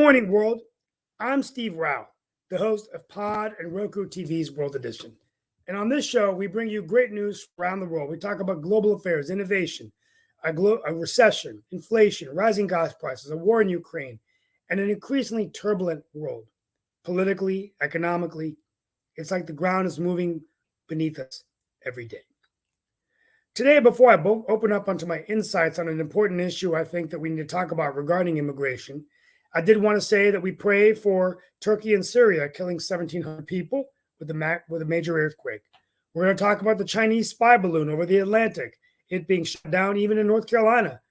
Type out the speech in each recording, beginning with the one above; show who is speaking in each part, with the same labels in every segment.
Speaker 1: morning, world. I'm Steve Rao, the host of Pod and Roku TV's World Edition. And on this show, we bring you great news around the world. We talk about global affairs, innovation, a recession, inflation, rising gas prices, a war in Ukraine, and an increasingly turbulent world. Politically, economically, it's like the ground is moving beneath us every day. Today, before I open up onto my insights on an important issue I think that we need to talk about regarding immigration, I did want to say that we pray for Turkey and Syria killing 1,700 people with a major earthquake. We're going to talk about the Chinese spy balloon over the Atlantic, it being shut down even in North Carolina,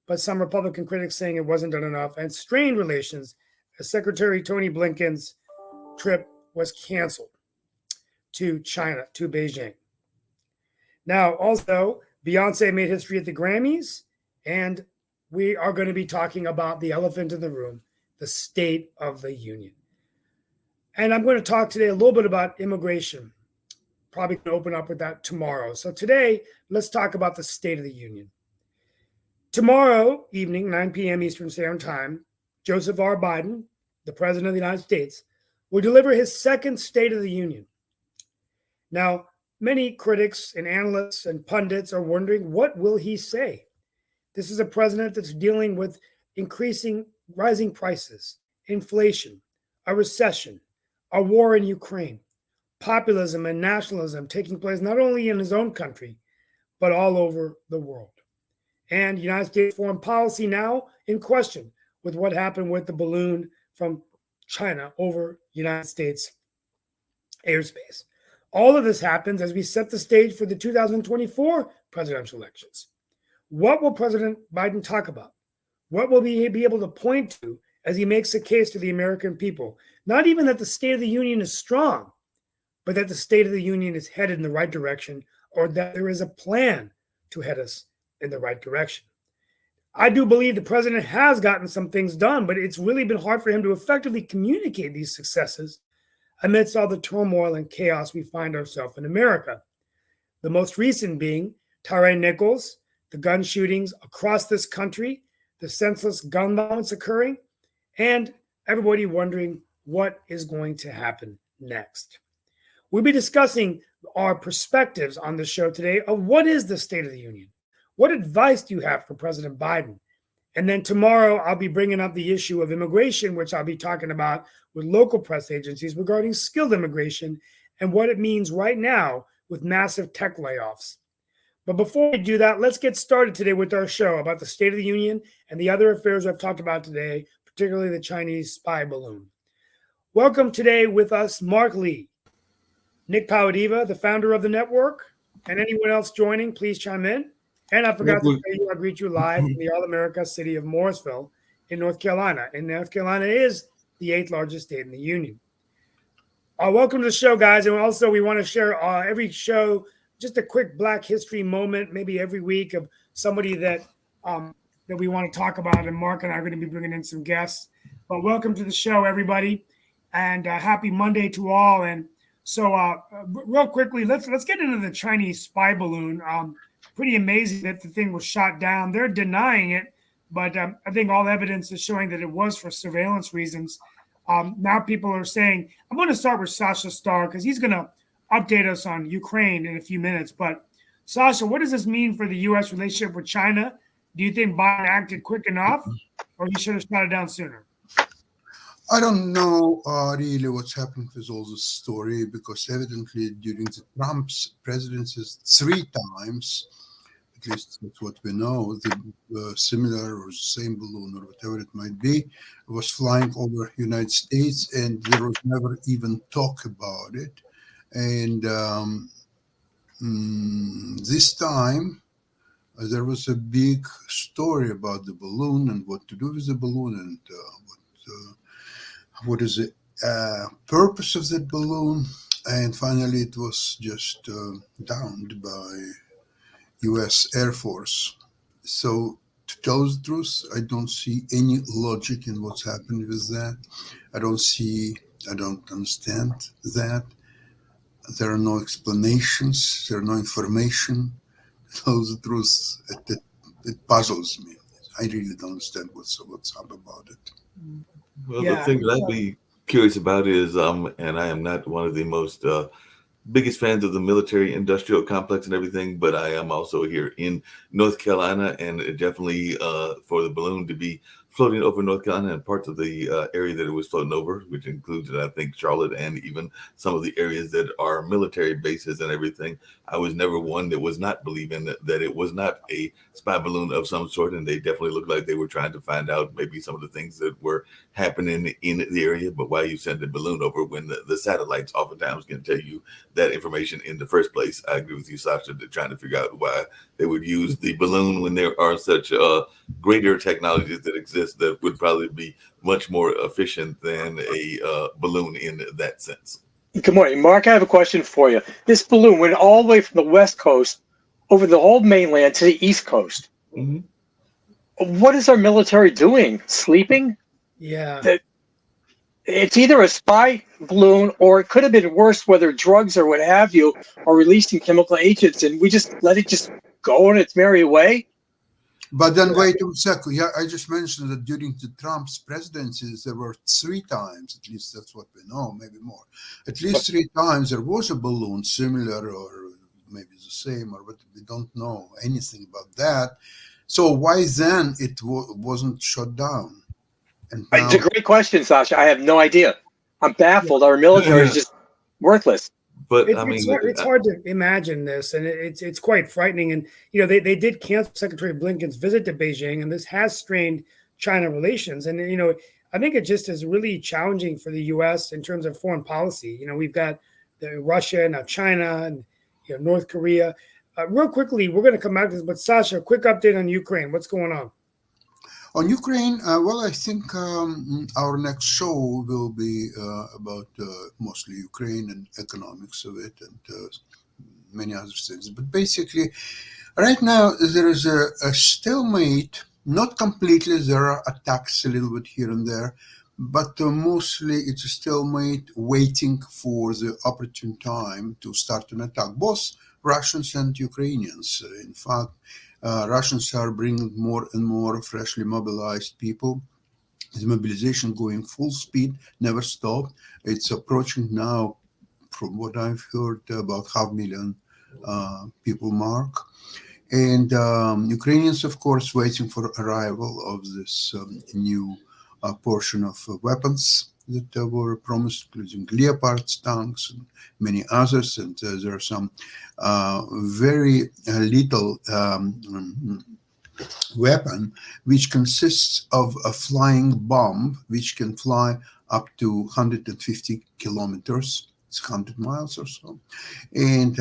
Speaker 1: but some Republican critics saying it wasn't done enough, and strained relations as Secretary Tony Blinken's trip was canceled to China, to Beijing. Now, also, Beyonce made history at the Grammys, and we are going to be talking about the elephant in the room, the State of the Union. And I'm going to talk today a little bit about immigration. Probably going to open up with that tomorrow. So today, let's talk about the State of the Union. Tomorrow evening, 9 p.m. Eastern Standard Time, Joseph R. Biden, the President of the United States, will deliver his second State of the Union. Now, many critics and analysts and pundits are wondering, what will he say? This is a president that's dealing with rising prices, inflation, a recession, a war in Ukraine, populism and nationalism taking place not only in his own country, but all over the world. And United States foreign policy now in question with what happened with the balloon from China over United States airspace. All of this happens as we set the stage for the 2024 presidential elections. What will President Biden talk about? What will he be able to point to as he makes a case to the American people? Not even that the State of the Union is strong, but that the State of the Union is headed in the right direction, or that there is a plan to head us in the right direction. I do believe the president has gotten some things done, but it's really been hard for him to effectively communicate these successes amidst all the turmoil and chaos we find ourselves in America. The most recent being Tyre Nichols, the gun shootings across this country, the senseless gun violence occurring, and everybody wondering what is going to happen next. We'll be discussing our perspectives on the show today of what is the State of the Union? What advice do you have for President Biden? And then tomorrow, I'll be bringing up the issue of immigration, which I'll be talking about with local press agencies regarding skilled immigration and what it means right now with massive tech layoffs. But before we do that, let's get started today with our show about the State of the Union and the other affairs I've talked about today, particularly the Chinese spy balloon. Welcome today with us, Mark Lee, Nick Paladiva, the founder of the network, and anyone else joining, please chime in. And I forgot to say, I greet you live from the All-America city of Morrisville in North Carolina. And North Carolina is the 8th largest state in the union. Welcome to the show, guys. And also, we want to share every show just a quick Black History moment, maybe every week, of somebody that we want to talk about. And Mark and I are going to be bringing in some guests. But welcome to the show, everybody. And happy Monday to all. And so real quickly, let's get into the Chinese spy balloon. Pretty amazing that the thing was shot down. They're denying it, but I think all evidence is showing that it was for surveillance reasons. Now people are saying, I'm going to start with Sasha Starr because he's going to update us on Ukraine in a few minutes. But Sasha, what does this mean for the U.S. relationship with China? Do you think Biden acted quick enough, or he should have shut it down sooner?
Speaker 2: I don't know really what's happened with all this story, because evidently during the Trump's presidency 3 times, at least that's what we know, the similar or same balloon or whatever it might be, was flying over United States, and there was never even talk about it. And this time, there was a big story about the balloon and what to do with the balloon and what is the purpose of that balloon. And finally, it was just downed by U.S. Air Force. So to tell the truth, I don't see any logic in what's happened with that. I don't understand that. There are no explanations. There are no information. To tell the truth, it puzzles me. I really don't understand what's up about it.
Speaker 3: Well, the
Speaker 1: Yeah.
Speaker 3: thing that I'd be curious about is, and I am not one of the most biggest fans of the military industrial complex and everything, but I am also here in North Carolina, and it definitely for the balloon to be floating over North Carolina and parts of the area that it was floating over, which includes, I think, Charlotte and even some of the areas that are military bases and everything. I was never one that was not believing that it was not a spy balloon of some sort, and they definitely looked like they were trying to find out maybe some of the things that were happening in the area. But why you send a balloon over when the satellites oftentimes can tell you that information in the first place? I agree with you, Sasha, that trying to figure out why they would use the balloon when there are such greater technologies that exist that would probably be much more efficient than a balloon in that sense.
Speaker 4: Good morning, Mark. I have a question for you. This balloon went all the way from the West Coast over the whole mainland to the East Coast.
Speaker 3: Mm-hmm.
Speaker 4: What is our military doing? Sleeping?
Speaker 1: Yeah.
Speaker 4: It's either a spy balloon or it could have been worse, whether drugs or what have you are releasing chemical agents, and we just let it just go on its merry way.
Speaker 2: But then wait a second. Yeah, I just mentioned that during the Trump's presidencies, there were 3 times, at least that's what we know, maybe more. At least 3 times there was a balloon similar or maybe the same, or what, we don't know anything about that. So why then it wasn't shut down? And now,
Speaker 4: It's a great question, Sasha. I have no idea. I'm baffled. Our military is just worthless.
Speaker 3: But
Speaker 1: it's hard to imagine this, and it's quite frightening. And they did cancel Secretary Blinken's visit to Beijing, and this has strained China relations. And I think it just is really challenging for the U.S. in terms of foreign policy. We've got Russia, now China, and North Korea. Real quickly, we're going to come back to this, but Sasha, a quick update on Ukraine. What's going on?
Speaker 2: On Ukraine, well, I think our next show will be about mostly Ukraine and economics of it and many other things. But basically, right now, there is a stalemate, not completely. There are attacks a little bit here and there, but mostly it's a stalemate waiting for the opportune time to start an attack, both Russians and Ukrainians. In fact, Russians are bringing more and more freshly mobilized people. The mobilization going full speed, never stopped. It's approaching now, from what I've heard, about 500,000 people mark. And Ukrainians, of course, waiting for arrival of this new portion of weapons that were promised, including Leopards tanks and many others. And there are some very little weapon, which consists of a flying bomb, which can fly up to 150 kilometers. It's 100 miles or so. And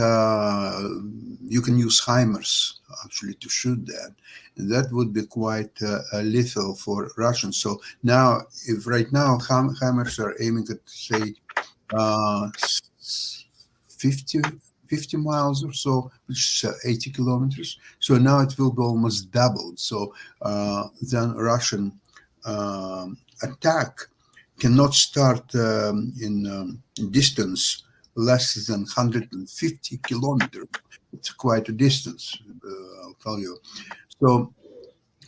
Speaker 2: you can use HIMARS actually to shoot that. And that would be quite lethal for Russians. So now, if right now HIMARS are aiming at, say, 50 miles or so, which is 80 kilometers. So now it will be almost doubled. So then Russian attack cannot start in distance less than 150 kilometers. It's quite a distance, I'll tell you. So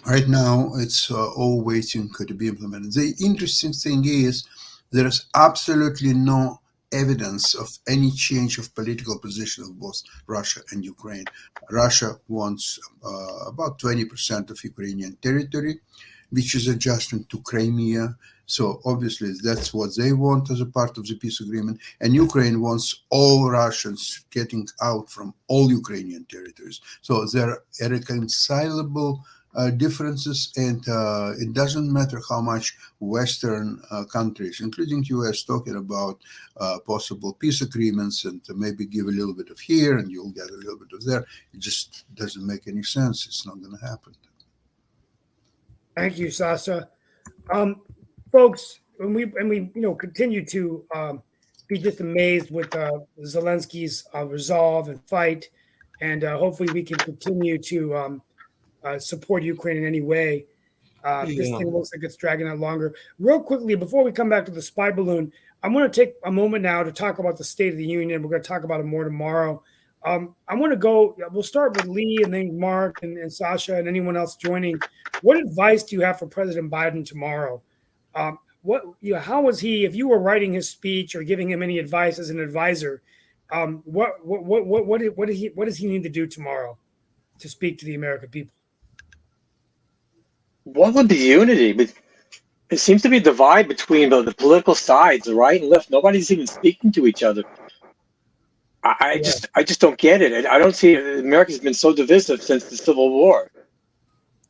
Speaker 2: right now, it's all waiting to be implemented. The interesting thing is there is absolutely no evidence of any change of political position of both Russia and Ukraine. Russia wants about 20% of Ukrainian territory, which is adjustment to Crimea. So obviously that's what they want as a part of the peace agreement. And Ukraine wants all Russians getting out from all Ukrainian territories. So there are irreconcilable differences, and it doesn't matter how much Western countries, including US, talking about possible peace agreements and maybe give a little bit of here and you'll get a little bit of there. It just doesn't make any sense. It's not going to happen.
Speaker 1: Thank you, Sasha. Folks, and we continue to be just amazed with Zelensky's resolve and fight, and hopefully we can continue to support Ukraine in any way. This thing looks like it's dragging out longer. Real quickly, before we come back to the spy balloon, I'm going to take a moment now to talk about the State of the Union. We're going to talk about it more tomorrow. I want to go, we'll start with Lee and then Mark and Sasha and anyone else joining. What advice do you have for President Biden tomorrow? how was he, if you were writing his speech or giving him any advice as an advisor, what does he need to do tomorrow to speak to the American people?
Speaker 4: What would be unity? But it seems to be a divide between the political sides, the right and left. Nobody's even speaking to each other. I just don't get it. I don't see it. America's been so divisive since the Civil War.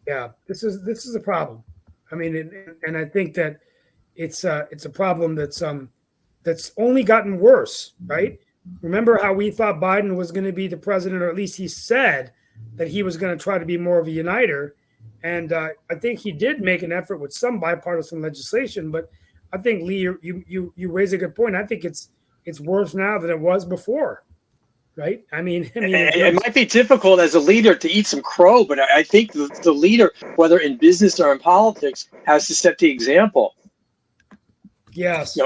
Speaker 1: Yeah, this is a problem. I mean, and I think that it's a problem that's only gotten worse, right? Remember how we thought Biden was going to be the president, or at least he said that he was going to try to be more of a uniter. And I think he did make an effort with some bipartisan legislation. But I think, Lee, you raise a good point. I think it's worse now than it was before, right? I mean,
Speaker 4: it might be difficult as a leader to eat some crow, but I think the leader, whether in business or in politics, has to set the example.
Speaker 1: Yes.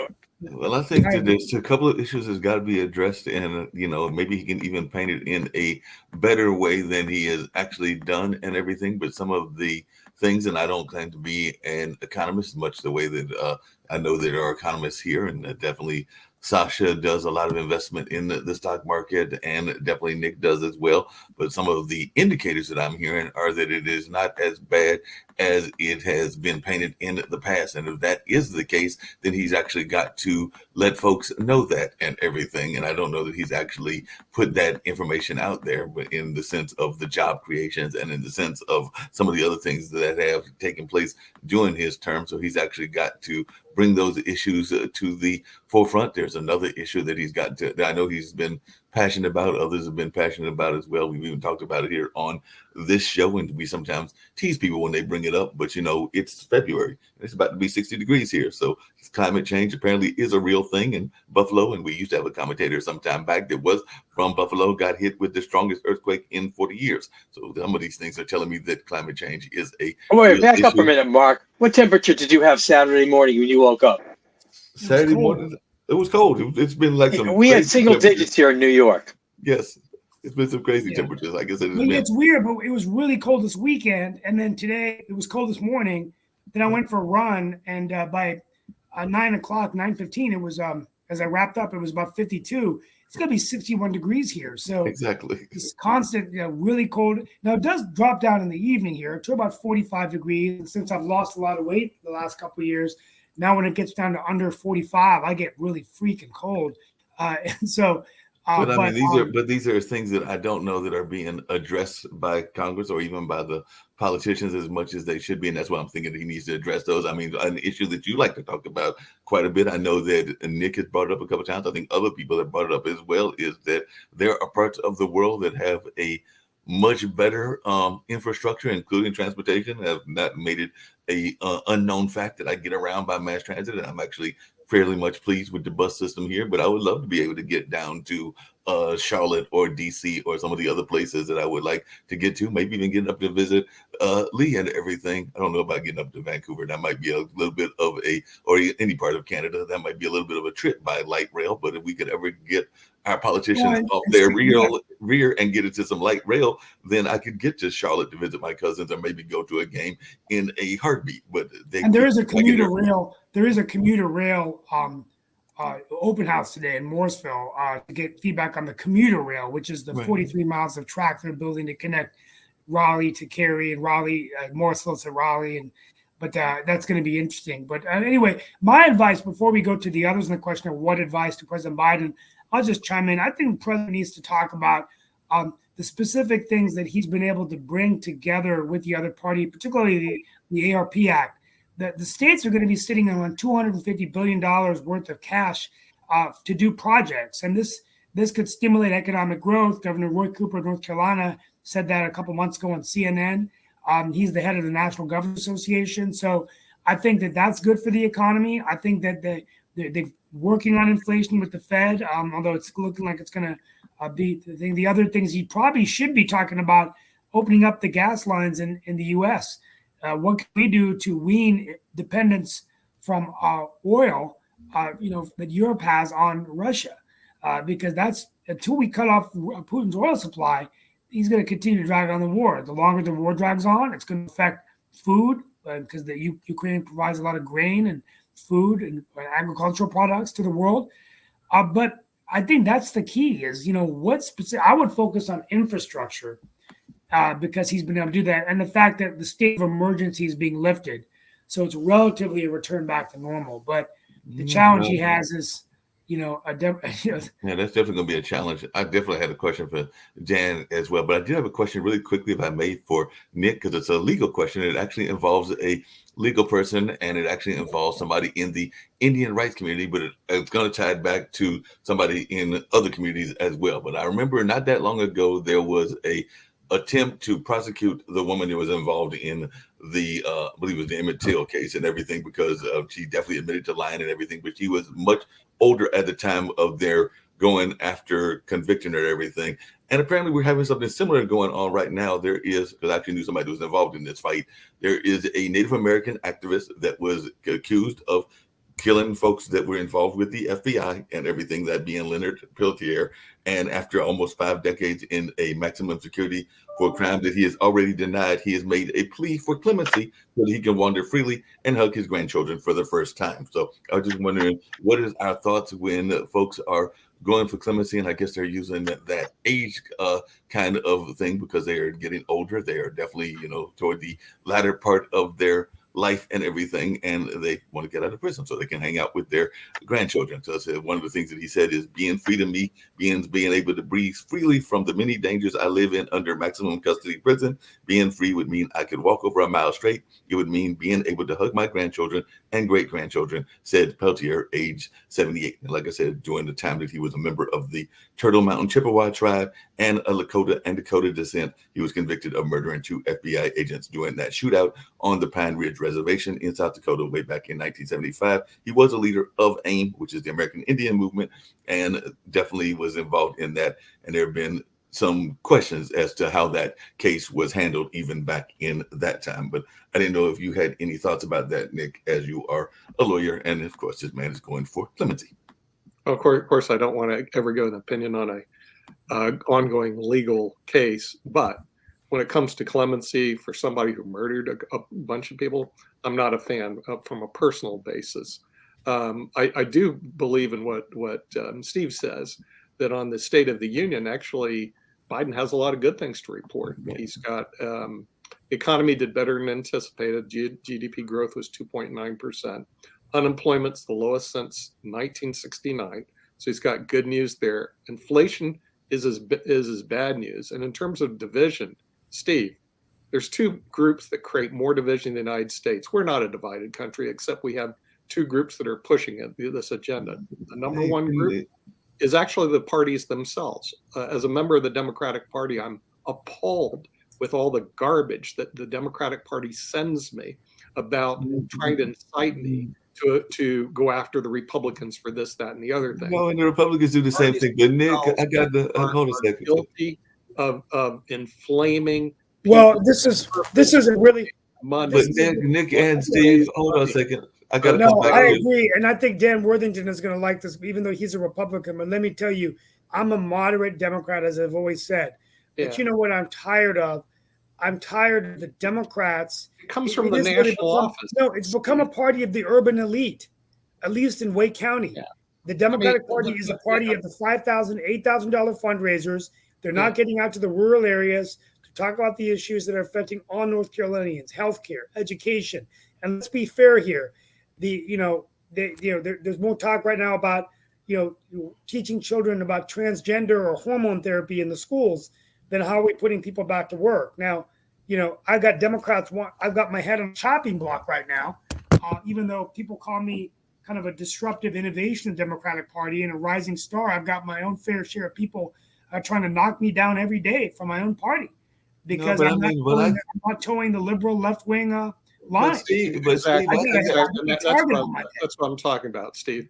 Speaker 3: Well, I think that there's a couple of issues that's got to be addressed, and maybe he can even paint it in a better way than he has actually done and everything. But some of the things, and I don't claim to be an economist, much the way that I know there are economists here, and definitely Sasha does a lot of investment in the stock market, and definitely Nick does as well. But some of the indicators that I'm hearing are that it is not as bad as it has been painted in the past. And if that is the case, then he's actually got to let folks know that and everything. And I don't know that he's actually put that information out there, but in the sense of the job creations and in the sense of some of the other things that have taken place during his term. So he's actually got to bring those issues to the forefront. There's another issue that he's got that I know he's been passionate about. Others have been passionate about as well. We've even talked about it here on this show, and we sometimes tease people when they bring it up, but it's February. It's about to be 60 degrees here. So climate change apparently is a real thing in Buffalo. And we used to have a commentator some time back that was from Buffalo, got hit with the strongest earthquake in 40 years. So some of these things are telling me that climate change is a
Speaker 4: wait, back up a minute, Mark. What temperature did you have Saturday morning when you woke up?
Speaker 3: Saturday morning, it was cold. It's been like
Speaker 4: we had single digits here in New York.
Speaker 3: Yes. It's been some crazy temperatures. I guess
Speaker 1: it's weird, but it was really cold this weekend. And then today it was cold this morning. Then I went for a run, and by 9:15, it was as I wrapped up, it was about 52. It's gonna be 61 degrees here. So
Speaker 3: exactly,
Speaker 1: it's constant, really cold. Now it does drop down in the evening here to about 45 degrees. And since I've lost a lot of weight the last couple of years, now when it gets down to under 45, I get really freaking cold. And so.
Speaker 3: These are things that I don't know that are being addressed by Congress or even by the politicians as much as they should be, and that's why I'm thinking that he needs to address those. I mean, an issue that you like to talk about quite a bit. I know that Nick has brought it up a couple of times. I think other people have brought it up as well. Is that there are parts of the world that have a much better infrastructure, including transportation, have not made it a unknown fact that I get around by mass transit, and I'm actually fairly much pleased with the bus system here, but I would love to be able to get down to Charlotte or DC or some of the other places that I would like to get to, maybe even getting up to visit Lee and everything. I don't know about getting up to Vancouver. That might be a little bit of or any part of Canada, that might be a little bit of a trip by light rail, but if we could ever get our politicians off their rear and get into some light rail, then I could get to Charlotte to visit my cousins or maybe go to a game in a heartbeat. But
Speaker 1: there is a commuter rail. There is a commuter rail open house today in Mooresville to get feedback on the commuter rail, which is the 43 miles of track they're building to connect Raleigh to Cary and Raleigh, Mooresville to Raleigh. But that's going to be interesting. But anyway, my advice before we go to the others in the question of what advice to President Biden, I'll just chime in. I think the president needs to talk about the specific things that he's been able to bring together with the other party, particularly the ARP Act. The states are going to be sitting on $250 billion worth of cash to do projects. And this could stimulate economic growth. Governor Roy Cooper of North Carolina said that a couple months ago on CNN. He's the head of the National Governors Association. So I think that that's good for the economy. I think that they're working on inflation with the Fed, although it's looking like it's going to be the thing. The other things he probably should be talking about, opening up the gas lines in the U.S., what can we do to wean dependence from oil, that Europe has on Russia? Because that's until we cut off Putin's oil supply, he's going to continue to drag on the war. The longer the war drags on, it's going to affect food because the Ukraine provides a lot of grain food and agricultural products to the world. But I think that's the key is, what specific, I would focus on infrastructure because he's been able to do that. And the fact that the state of emergency is being lifted. So it's relatively a return back to normal. But the challenge he has is,
Speaker 3: Yeah, that's definitely going to be a challenge. I definitely had a question for Jan as well, but I do have a question really quickly, if I may, for Nick, because it's a legal question. It actually involves a legal person, and it actually involves somebody in the Indian rights community, but it's going to tie it back to somebody in other communities as well. But I remember not that long ago, there was a attempt to prosecute the woman who was involved in the I believe it was the Emmett Till case and everything, because she definitely admitted to lying and everything, but she was much older at the time of their going after convicting her and everything. And apparently we're having something similar going on right now. There is, because I actually knew somebody who was involved in this fight, there is a Native American activist that was accused of killing folks that were involved with the FBI and everything, that being Leonard Peltier. And after almost 5 decades in a maximum security for a crime that he has already denied, he has made a plea for clemency so that he can wander freely and hug his grandchildren for the first time. So I was just wondering, what is our thoughts when folks are going for clemency? And I guess they're using that age kind of thing because they are getting older. They are definitely, toward the latter part of their life and everything, and they want to get out of prison so they can hang out with their grandchildren. So I said one of the things that he said is, being free to me means being able to breathe freely from the many dangers I live in under maximum custody prison. Being free would mean I could walk over a mile straight. It would mean being able to hug my grandchildren and great grandchildren, said Peltier, age 78. And like I said, during the time that he was a member of the Turtle Mountain Chippewa tribe and a Lakota and Dakota descent, he was convicted of murdering 2 FBI agents during that shootout on the Pine Ridge Reservation in South Dakota way back in 1975. He was a leader of AIM, which is the American Indian Movement, and definitely was involved in that. And there have been some questions as to how that case was handled even back in that time. But I didn't know if you had any thoughts about that, Nick, as you are a lawyer. And of course, this man is going for clemency.
Speaker 5: Of course, I don't want to ever give an opinion on a ongoing legal case, but when it comes to clemency for somebody who murdered a bunch of people, I'm not a fan from a personal basis. I do believe in what Steve says, that on the State of the Union, actually, Biden has a lot of good things to report. He's got economy did better than anticipated. GDP growth was 2.9%. Unemployment's the lowest since 1969. So he's got good news there. Inflation is his bad news. And in terms of division, Steve, there's 2 groups that create more division in the United States. We're not a divided country, except we have 2 groups that are pushing this agenda. The number one group is actually the parties themselves. As a member of the Democratic Party, I'm appalled with all the garbage that the Democratic Party sends me about trying to incite me to go after the Republicans for this, that, and the other thing.
Speaker 3: No, and the Republicans do the same thing. But Nick, I got the hold a second.
Speaker 5: Guilty of inflaming.
Speaker 1: Well, this is a really.
Speaker 3: But Nick and Steve, hold on a second. I got to
Speaker 1: No,
Speaker 3: come back.
Speaker 1: I agree, and I think Dan Worthington is going to like this, even though he's a Republican. But let me tell you, I'm a moderate Democrat, as I've always said. But you know what I'm tired of? I'm tired of the Democrats.
Speaker 5: It comes from the national office.
Speaker 1: No, it's become a party of the urban elite, at least in Wake County. Yeah. The Democratic Party is a party of the $5,000, $8,000 fundraisers. They're not getting out to the rural areas to talk about the issues that are affecting all North Carolinians: healthcare, education. And let's be fair here. There's more talk right now about teaching children about transgender or hormone therapy in the schools than how are we putting people back to work. Now, I've got Democrats. I've got my head on a chopping block right now, even though people call me kind of a disruptive innovation of the Democratic Party and a rising star. I've got my own fair share of people trying to knock me down every day from my own party because I'm not towing the liberal left wing line.
Speaker 5: That's what I'm talking about, Steve.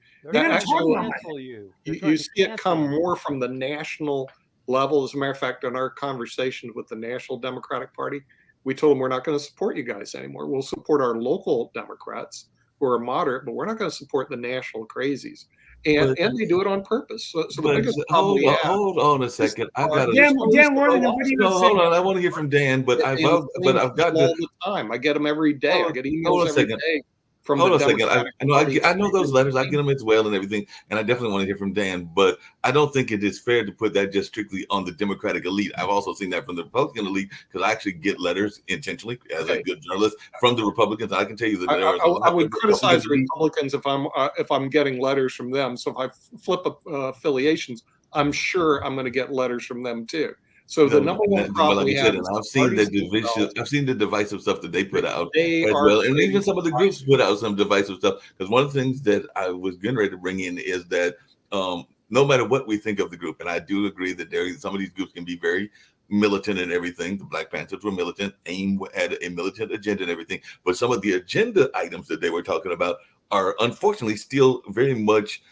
Speaker 5: You see it come more from the national level. As a matter of fact, in our conversation with the National Democratic Party, we told them we're not going to support you guys anymore. We'll support our local Democrats who are moderate, but we're not going to support the national crazies. And they do it on purpose. So the biggest problem
Speaker 3: hold on a second. I got
Speaker 1: Dan Worthington, what do you
Speaker 3: hold on. I want to hear from Dan, but I've got
Speaker 5: all the time. I get them every day. I get emails every day from
Speaker 3: Hold
Speaker 5: the
Speaker 3: on a second.
Speaker 5: Democratic
Speaker 3: I know
Speaker 5: Party.
Speaker 3: I know those letters. I get them as well and everything, and I definitely want to hear from Dan. But I don't think it is fair to put that just strictly on the Democratic elite. I've also seen that from the Republican elite because I actually get letters intentionally as a
Speaker 5: Okay.
Speaker 3: good journalist from the Republicans. I can tell you that there are a
Speaker 5: I
Speaker 3: lot
Speaker 5: would
Speaker 3: of
Speaker 5: criticize the
Speaker 3: Republicans.
Speaker 5: Republicans if I'm getting letters from them. So if I flip affiliations, I'm sure I'm going to get letters from them too. So the number one problem
Speaker 3: Like
Speaker 5: we
Speaker 3: I
Speaker 5: have
Speaker 3: said,
Speaker 5: is
Speaker 3: and
Speaker 5: the
Speaker 3: I've seen the
Speaker 5: parties
Speaker 3: divisive,
Speaker 5: themselves.
Speaker 3: I've seen the divisive stuff that they put out
Speaker 5: They
Speaker 3: as
Speaker 5: are
Speaker 3: well, and
Speaker 5: creating
Speaker 3: even some of the groups put out some divisive stuff. Because one of the things that I was getting ready to bring in is that no matter what we think of the group, and I do agree that some of these groups can be very militant and everything. The Black Panthers were militant. AIM had a militant agenda and everything. But some of the agenda items that they were talking about are unfortunately still very much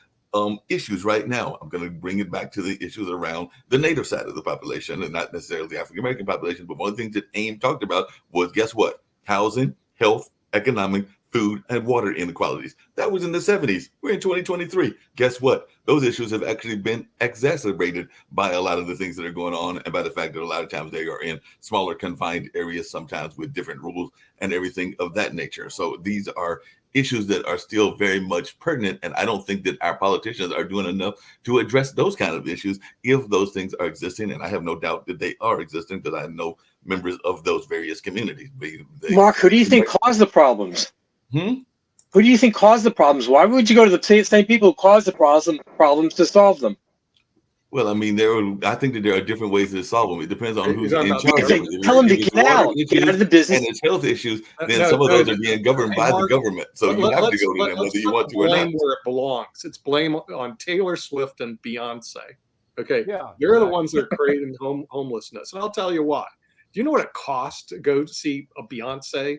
Speaker 3: issues right now. I'm going to bring it back to the issues around the Native side of the population and not necessarily the African American population. But one of the things that AIM talked about was, guess what? Housing, health, economic, food, and water inequalities. That was in the 70s. We're in 2023. Guess what? Those issues have actually been exacerbated by a lot of the things that are going on and by the fact that a lot of times they are in smaller confined areas, sometimes with different rules and everything of that nature. So these are issues that are still very much pertinent. And I don't think that our politicians are doing enough to address those kind of issues if those things are existing. And I have no doubt that they are existing because I know members of those various communities.
Speaker 4: Mark, who do you think caused the problems?
Speaker 3: Hmm?
Speaker 4: Who do you think caused the problems? Why would you go to the same people who caused the problems to solve them?
Speaker 3: Well, I mean, I think that there are different ways to solve them. It depends on who's
Speaker 5: You're talking
Speaker 3: in
Speaker 5: about
Speaker 3: charge.
Speaker 5: government.
Speaker 4: Tell them to
Speaker 3: If it's
Speaker 4: get
Speaker 3: water
Speaker 4: out
Speaker 3: issues
Speaker 4: of the business.
Speaker 3: and it's health issues, then
Speaker 5: No,
Speaker 3: some of
Speaker 5: no,
Speaker 3: those are being governed by the
Speaker 5: Mark,
Speaker 3: government. So you have to go to them
Speaker 5: let's
Speaker 3: whether you
Speaker 5: put
Speaker 3: want
Speaker 5: the
Speaker 3: to or not.
Speaker 5: blame where it belongs. It's blame on Taylor Swift and Beyonce. Okay,
Speaker 6: Yeah,
Speaker 5: they're the ones that are creating homelessness, and I'll tell you why. Do you know what it costs to go to see a Beyonce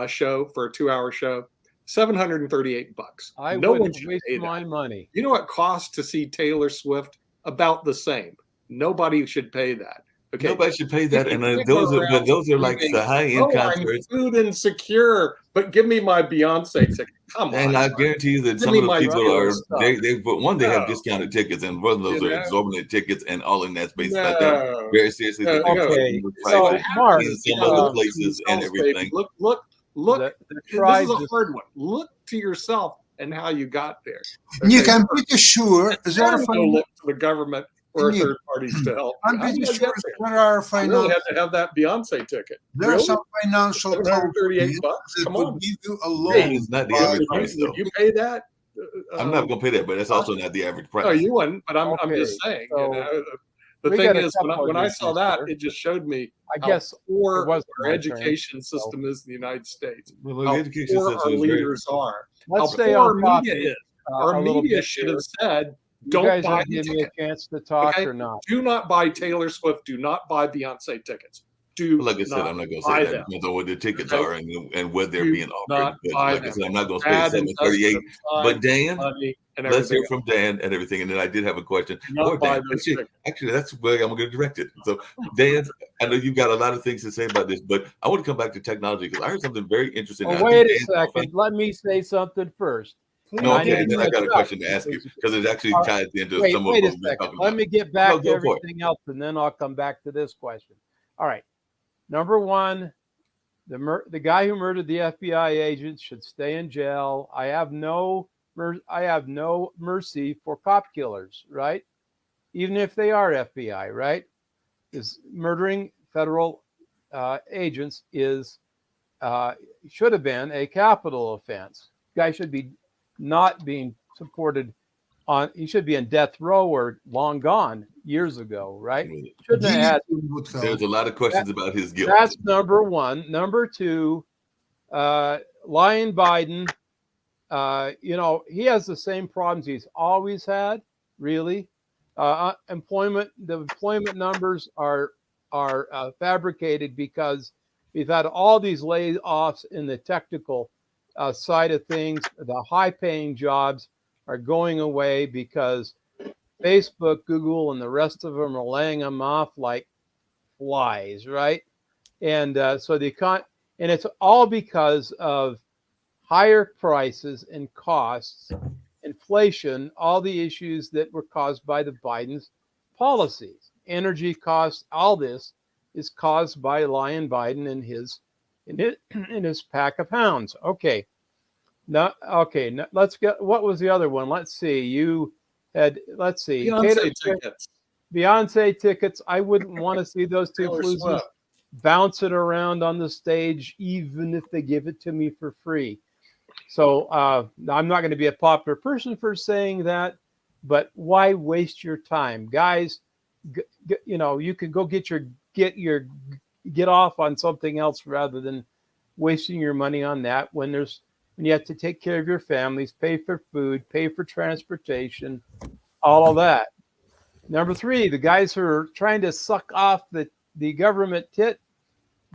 Speaker 5: show for a 2-hour show? $738.
Speaker 6: I
Speaker 5: No one
Speaker 6: wouldn't
Speaker 5: should
Speaker 6: waste
Speaker 5: pay that.
Speaker 6: my money.
Speaker 5: You know what it costs to see Taylor Swift? About the same. Nobody should pay that. Okay.
Speaker 3: Nobody should pay that, and
Speaker 5: You can't
Speaker 3: those
Speaker 5: go
Speaker 3: are
Speaker 5: around
Speaker 3: like
Speaker 5: screaming,
Speaker 3: the high end
Speaker 5: "Oh, I'm
Speaker 3: concerts.
Speaker 5: food insecure, but give me my Beyonce ticket." Come on.
Speaker 3: And I
Speaker 5: Mark.
Speaker 3: guarantee you that
Speaker 5: Give
Speaker 3: some
Speaker 5: me
Speaker 3: of the
Speaker 5: my
Speaker 3: people
Speaker 5: real
Speaker 3: are
Speaker 5: stuff.
Speaker 3: they have
Speaker 5: No.
Speaker 3: discounted tickets, and one of those
Speaker 5: You
Speaker 3: are
Speaker 5: know?
Speaker 3: exorbitant tickets, and all in that space like that.
Speaker 5: No.
Speaker 3: Very seriously, that they're
Speaker 5: No.
Speaker 6: Okay,
Speaker 3: charging
Speaker 6: so
Speaker 3: prices
Speaker 6: Mark,
Speaker 3: in some
Speaker 5: Look
Speaker 3: other
Speaker 5: to
Speaker 3: places and
Speaker 5: yourselves, baby.
Speaker 3: everything.
Speaker 5: Look.
Speaker 6: the
Speaker 5: This
Speaker 6: tribes
Speaker 5: is a
Speaker 6: is-
Speaker 5: hard one. Look to yourself and how you got there.
Speaker 2: Nick,
Speaker 5: Okay?
Speaker 2: I'm pretty sure
Speaker 5: And
Speaker 2: there are,
Speaker 5: then go look to the government or
Speaker 2: Nick,
Speaker 5: third parties to help.
Speaker 2: I'm
Speaker 5: How did
Speaker 2: pretty
Speaker 5: I
Speaker 2: sure
Speaker 5: get there?
Speaker 2: there are
Speaker 5: I really
Speaker 2: financial,
Speaker 5: had to have that Beyonce ticket.
Speaker 2: there are
Speaker 5: Really?
Speaker 2: some financial companies
Speaker 5: $738?
Speaker 2: that
Speaker 5: Come
Speaker 2: would
Speaker 5: on.
Speaker 2: give you a
Speaker 3: That
Speaker 2: loan.
Speaker 3: is not the
Speaker 2: by-
Speaker 3: average price, though.
Speaker 5: Would you pay that?
Speaker 3: I'm not going to pay that, but that's also not the average price.
Speaker 5: No, you wouldn't. But I'm
Speaker 6: Okay,
Speaker 5: just saying.
Speaker 6: so
Speaker 5: The
Speaker 6: we
Speaker 5: thing
Speaker 6: got a
Speaker 5: is,
Speaker 6: couple
Speaker 5: when
Speaker 6: of
Speaker 5: I saw
Speaker 6: issues
Speaker 5: that,
Speaker 6: here.
Speaker 5: it just showed me
Speaker 6: I
Speaker 5: how
Speaker 6: guess
Speaker 5: poor
Speaker 6: it was
Speaker 5: our
Speaker 6: my
Speaker 5: education
Speaker 6: turn, so-
Speaker 5: system is in the United States.
Speaker 3: Well, the
Speaker 5: How
Speaker 3: education
Speaker 5: poor
Speaker 3: system
Speaker 5: our
Speaker 3: is very-
Speaker 5: leaders are.
Speaker 6: let's
Speaker 5: How
Speaker 6: stay
Speaker 5: poor our
Speaker 6: on topic.
Speaker 5: media is.
Speaker 6: A
Speaker 5: Our
Speaker 6: little
Speaker 5: media
Speaker 6: bit
Speaker 5: should
Speaker 6: here.
Speaker 5: have said,
Speaker 6: You
Speaker 5: "Don't
Speaker 6: guys
Speaker 5: buy
Speaker 6: will
Speaker 5: the
Speaker 6: give me a
Speaker 5: ticket.
Speaker 6: chance to talk
Speaker 5: Okay?
Speaker 6: or not.
Speaker 5: Do not buy Taylor Swift. Do not buy Beyonce tickets. Do
Speaker 3: Like I said,
Speaker 5: not
Speaker 3: I'm not going to
Speaker 5: buy
Speaker 3: say that.
Speaker 5: them.
Speaker 3: It depends on what the tickets
Speaker 5: Okay?
Speaker 3: are and what they're
Speaker 5: Do
Speaker 3: being offered.
Speaker 5: not
Speaker 3: But
Speaker 5: buy
Speaker 3: like I
Speaker 5: them.
Speaker 3: said, I'm not going to spend
Speaker 5: Bad investment
Speaker 3: 738.
Speaker 5: of time,
Speaker 3: But Dan,
Speaker 5: money, and
Speaker 3: let's
Speaker 5: everything
Speaker 3: hear from Dan and everything. And then I did have a question.
Speaker 5: Do not
Speaker 3: for
Speaker 5: buy
Speaker 3: Dan.
Speaker 5: those tickets.
Speaker 3: Actually, that's where I'm going to direct it. So, Dan, I know you've got a lot of things to say about this, but I want to come back to technology because I heard something very interesting.
Speaker 6: Oh,
Speaker 3: I
Speaker 6: wait
Speaker 3: think
Speaker 6: a
Speaker 3: Dan's
Speaker 6: second. Let me say something first.
Speaker 3: No,
Speaker 6: I
Speaker 3: okay,
Speaker 6: need
Speaker 3: and then
Speaker 6: to
Speaker 3: I got a
Speaker 6: catch
Speaker 3: question to
Speaker 6: up.
Speaker 3: ask you because it actually
Speaker 6: Uh,
Speaker 3: ties into
Speaker 6: Wait,
Speaker 3: some of
Speaker 6: wait a
Speaker 3: what we're
Speaker 6: second.
Speaker 3: talking
Speaker 6: Let
Speaker 3: about.
Speaker 6: me get back
Speaker 3: No,
Speaker 6: to
Speaker 3: go for it.
Speaker 6: everything else, and then I'll come back to this question. All right. Number one, the guy who murdered the FBI agent should stay in jail. I have no mercy for cop killers, right? Even if they are FBI, right? Is murdering federal agents should have been a capital offense. Guy should be not being supported on. He should be in death row or long gone years ago, right? Shouldn't have had.
Speaker 2: Would help.
Speaker 3: There's a lot of questions about his guilt.
Speaker 6: That's number one. Number two, lying Biden. He has the same problems he's always had. Really, the employment numbers are fabricated because we've had all these layoffs in the technical side of things. The high-paying jobs are going away because Facebook, Google, and the rest of them are laying them off like flies, right? And and it's all because of higher prices and costs, inflation, all the issues that were caused by the Biden's policies, energy costs. All this is caused by lying Biden and his pack of hounds. Okay, No, okay. No, let's get. What was the other one? Let's see. You had. Let's see.
Speaker 5: Beyonce tickets.
Speaker 6: Beyonce tickets. I wouldn't want to see those two
Speaker 5: Taylor
Speaker 6: floozies
Speaker 5: Swift.
Speaker 6: bouncing around on the stage, even if they give it to me for free. So I'm not going to be a popular person for saying that, but why waste your time, guys? You can go get off on something else rather than wasting your money on that when you have to take care of your families, pay for food, pay for transportation, all of that. Number 3, the guys who are trying to suck off the government tit,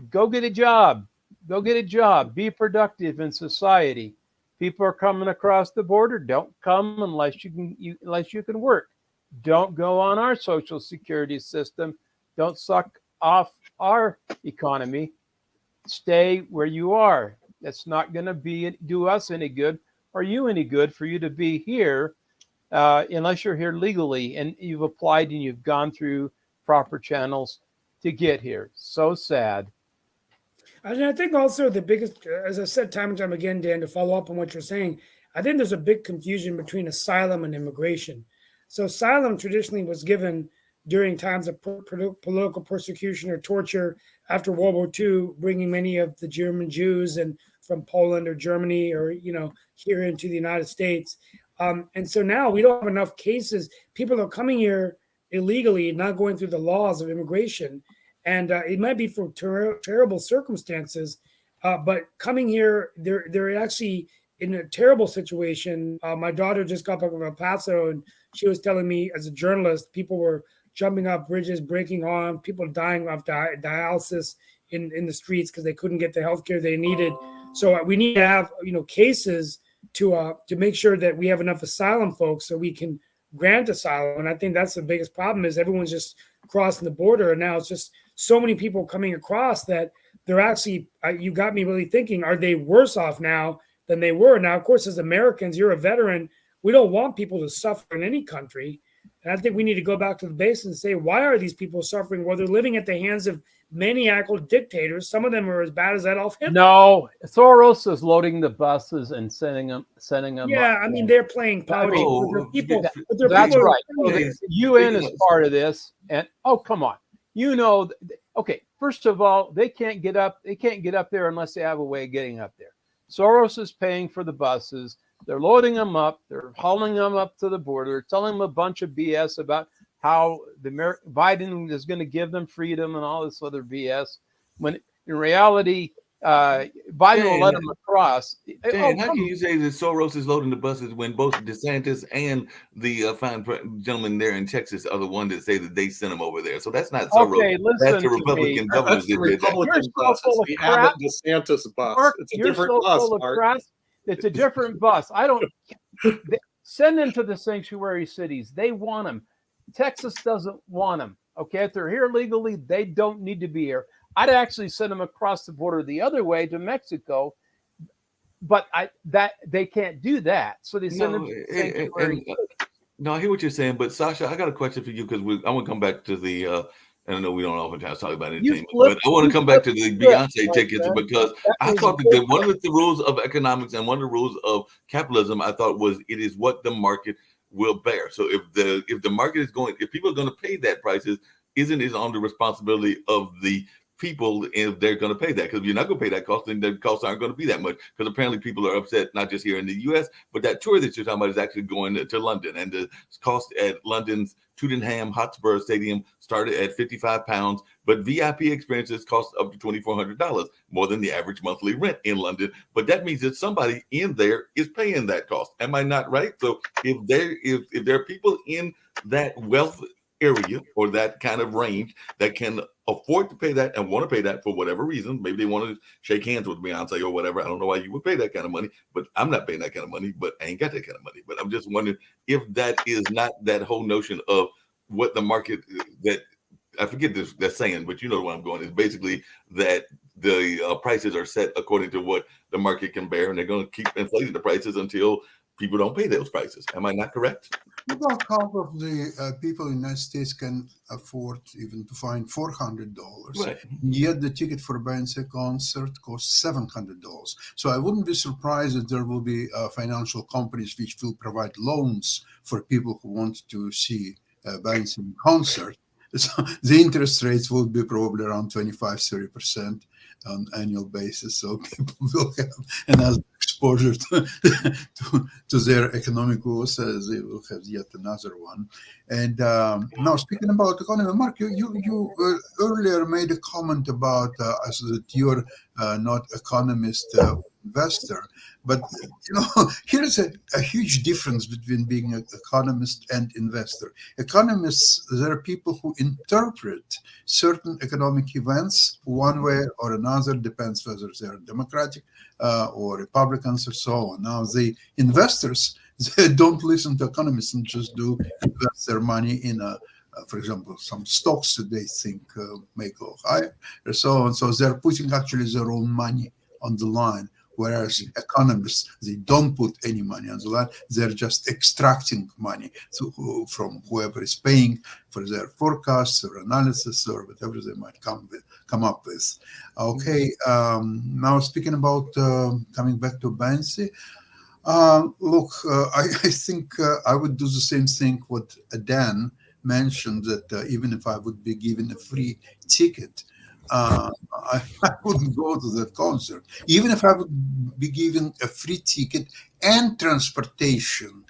Speaker 6: go get a job. Go get a job. Be productive in society. People are coming across the border. Don't come unless you can work. Don't go on our social security system. Don't suck off our economy. Stay where you are. That's not going to do us any good or you any good for you to be here unless you're here legally and you've applied and you've gone through proper channels to get here. So sad.
Speaker 1: And I think also the biggest, as I said time and time again, Dan, to follow up on what you're saying, I think there's a big confusion between asylum and immigration. So asylum traditionally was given during times of political persecution or torture after World War II, bringing many of the German Jews and from Poland or Germany or here into the United States. And so now we don't have enough cases. People are coming here illegally, not going through the laws of immigration. And it might be for terrible circumstances, but coming here, they're actually in a terrible situation. My daughter just got back from El Paso, and she was telling me, as a journalist, people were jumping off bridges, breaking arms, people dying of dialysis in the streets because they couldn't get the health care they needed. So we need to have cases to make sure that we have enough asylum folks so we can grant asylum. And I think that's the biggest problem is everyone's just crossing the border, and now it's just so many people coming across that they're actually, you got me really thinking, are they worse off now than they were? Now, of course, as Americans, you're a veteran. We don't want people to suffer in any country. And I think we need to go back to the base and say, why are these people suffering? Well, they're living at the hands of maniacal dictators. Some of them are as bad as Adolf Hitler.
Speaker 6: No, Soros is loading the buses and sending them.
Speaker 1: Yeah,
Speaker 6: up.
Speaker 1: I mean, they're playing politics.
Speaker 6: That's right. So the UN is part of this. And come on. Okay, first of all, they can't get up there unless they have a way of getting up there. Soros is paying for the buses. They're loading them up. They're hauling them up to the border, telling them a bunch of BS about how Biden is going to give them freedom and all this other BS. When in reality, Biden will let them across.
Speaker 3: Dan, how can you say that Soros is loading the buses when both DeSantis and the fine gentleman there in Texas are the one that say that they sent him over there? So that's not Soros.
Speaker 6: Okay, listen
Speaker 3: that's the Republican governors
Speaker 5: That's the
Speaker 3: that did that.
Speaker 5: Republican bus. It's the Abbott DeSantis bus.
Speaker 6: Mark,
Speaker 5: It's a
Speaker 6: you're
Speaker 5: different
Speaker 6: so
Speaker 5: bus,
Speaker 6: full of
Speaker 5: Mark.
Speaker 6: crap. It's a different bus. Send them to the sanctuary cities. They want them. Texas doesn't want them. Okay, if they're here legally, they don't need to be here. I'd actually send them across the border the other way to Mexico, but they can't do that. So they send them to the sanctuary.
Speaker 3: No, I hear what you're saying, but Sasha, I got a question for you because I want to come back to the. And I know we don't oftentimes talk about entertainment, but I want to come back to the Beyonce tickets because I thought that one of the rules of economics and one of the rules of capitalism, I thought was it is what the market will bear. So if the market is going, if people are going to pay that prices, isn't it on the responsibility of the people if they're going to pay that? Because if you're not going to pay that cost, then the costs aren't going to be that much. Because apparently people are upset, not just here in the U.S., but that tour that you're talking about is actually going to London, and the cost at London's Tottenham Hotspur Stadium started at £55, but VIP experiences cost up to $2,400, more than the average monthly rent in London. But that means that somebody in there is paying that cost. Am I not right? So if there are people in that wealth area or that kind of range that can afford to pay that and want to pay that for whatever reason, maybe they want to shake hands with Beyonce or whatever. I don't know why you would pay that kind of money, but I'm not paying that kind of money, but I ain't got that kind of money. But I'm just wondering if that is not that whole notion of what the market, that I forget that saying, but you know where I'm going, is basically that the prices are set according to what the market can bear, and they're going to keep inflating the prices until people don't pay those prices. Am I not correct?
Speaker 2: About half of the people in the United States can afford even to find $400.
Speaker 3: Right.
Speaker 2: Yet the ticket for a Beyoncé concert costs $700. So I wouldn't be surprised if there will be financial companies which will provide loans for people who want to see a Beyoncé concert. So the interest rates will be probably around 25-30% on annual basis. So people will have another exposure to their economic loss, as they will have yet another one. And now, speaking about economy, Mark, you earlier made a comment about that you're not economist, investor. But here's a huge difference between being an economist and investor. Economists, there are people who interpret certain economic events one way or another, depends whether they're Democratic or Republicans or so on. Now, the investors, they don't listen to economists and just do invest their money in for example, some stocks that they think may go higher or so on. So they're putting actually their own money on the line. Whereas economists, they don't put any money on the line. They're just extracting money from whoever is paying for their forecasts or analysis or whatever they might come up with. Okay, now speaking about coming back to Beyoncé, look, I think I would do the same thing what Dan mentioned, that even if I would be given a free ticket, I wouldn't go to that concert. Even if I would be given a free ticket and transportation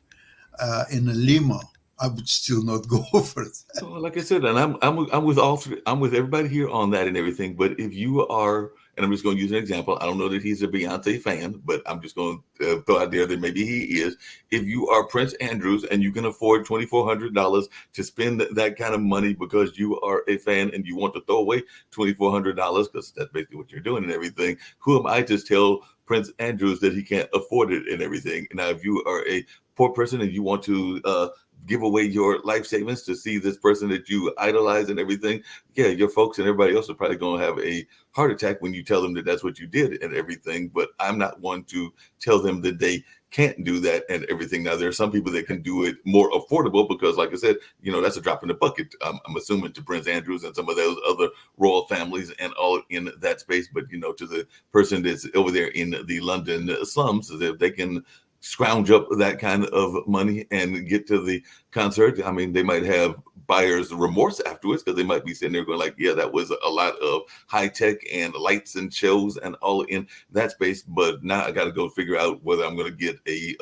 Speaker 2: in a limo, I would still not go for that.
Speaker 3: So, like I said, and I'm with all three. I'm with everybody here on that and everything. But if you are, and I'm just going to use an example. I don't know that he's a Beyonce fan, but I'm just going to throw out there that maybe he is. If you are Prince Andrews and you can afford $2,400 to spend that kind of money because you are a fan and you want to throw away $2,400 because that's basically what you're doing and everything, who am I to tell Prince Andrews that he can't afford it and everything? Now, if you are a poor person and you want to give away your life savings to see this person that you idolize and everything, yeah, your folks and everybody else are probably going to have a heart attack when you tell them that that's what you did and everything. But I'm not one to tell them that they can't do that and everything. Now, there are some people that can do it more affordable because, like I said, that's a drop in the bucket. I'm assuming to Prince Andrews and some of those other royal families and all in that space. But, to the person that's over there in the London slums, if they can scrounge up that kind of money and get to the concert, I mean, they might have buyer's remorse afterwards because they might be sitting there going like, yeah, that was a lot of high tech and lights and shows and all in that space. But now I got to go figure out whether I'm going to get a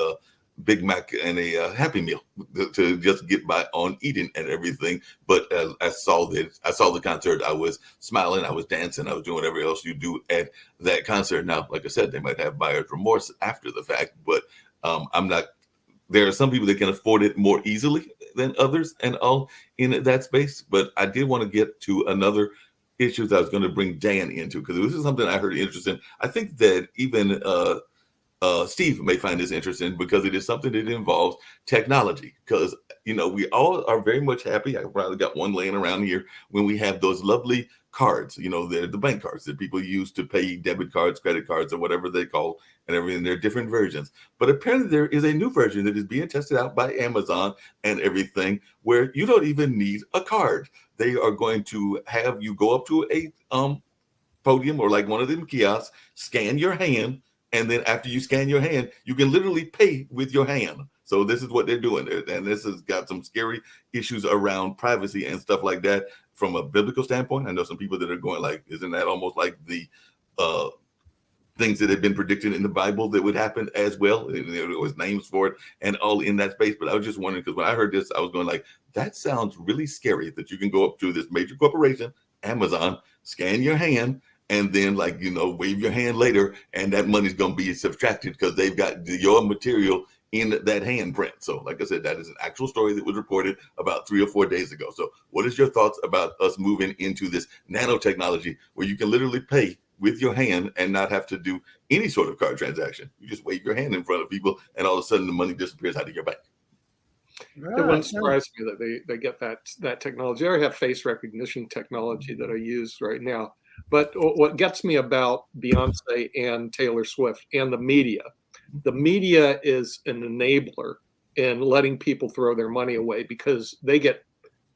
Speaker 3: Big Mac and a Happy Meal to just get by on eating and everything. But I saw the concert. I was smiling, I was dancing, I was doing whatever else you do at that concert. Now, like I said, they might have buyer's remorse after the fact, but I'm not. There are some people that can afford it more easily than others and all in that space. But I did want to get to another issue that I was going to bring Dan into, because this is something I heard interesting. I think that even Steve may find this interesting because it is something that involves technology. Because, we all are very much happy. I probably got one laying around here when we have those lovely cards, they're the bank cards that people use to pay, debit cards, credit cards, or whatever they call, and everything. There are different versions. But apparently there is a new version that is being tested out by Amazon and everything, where you don't even need a card. They are going to have you go up to a podium or like one of them kiosks, scan your hand, and then after you scan your hand, you can literally pay with your hand. So this is what they're doing. And this has got some scary issues around privacy and stuff like that from a biblical standpoint. I know some people that are going like, isn't that almost like the things that have been predicted in the Bible that would happen as well? There was names for it and all in that space. But I was just wondering, because when I heard this, I was going like, that sounds really scary that you can go up to this major corporation, Amazon, scan your hand, and then wave your hand later, and that money's going to be subtracted because they've got your material in that handprint. So like I said, that is an actual story that was reported about 3 or 4 days ago. So what is your thoughts about us moving into this nanotechnology where you can literally pay with your hand and not have to do any sort of card transaction? You just wave your hand in front of people and all of a sudden the money disappears out of your bank.
Speaker 5: It wouldn't surprise me that they get that technology. I already have face recognition technology that I use right now. But what gets me about Beyonce and Taylor Swift and the media the media is an enabler in letting people throw their money away because they get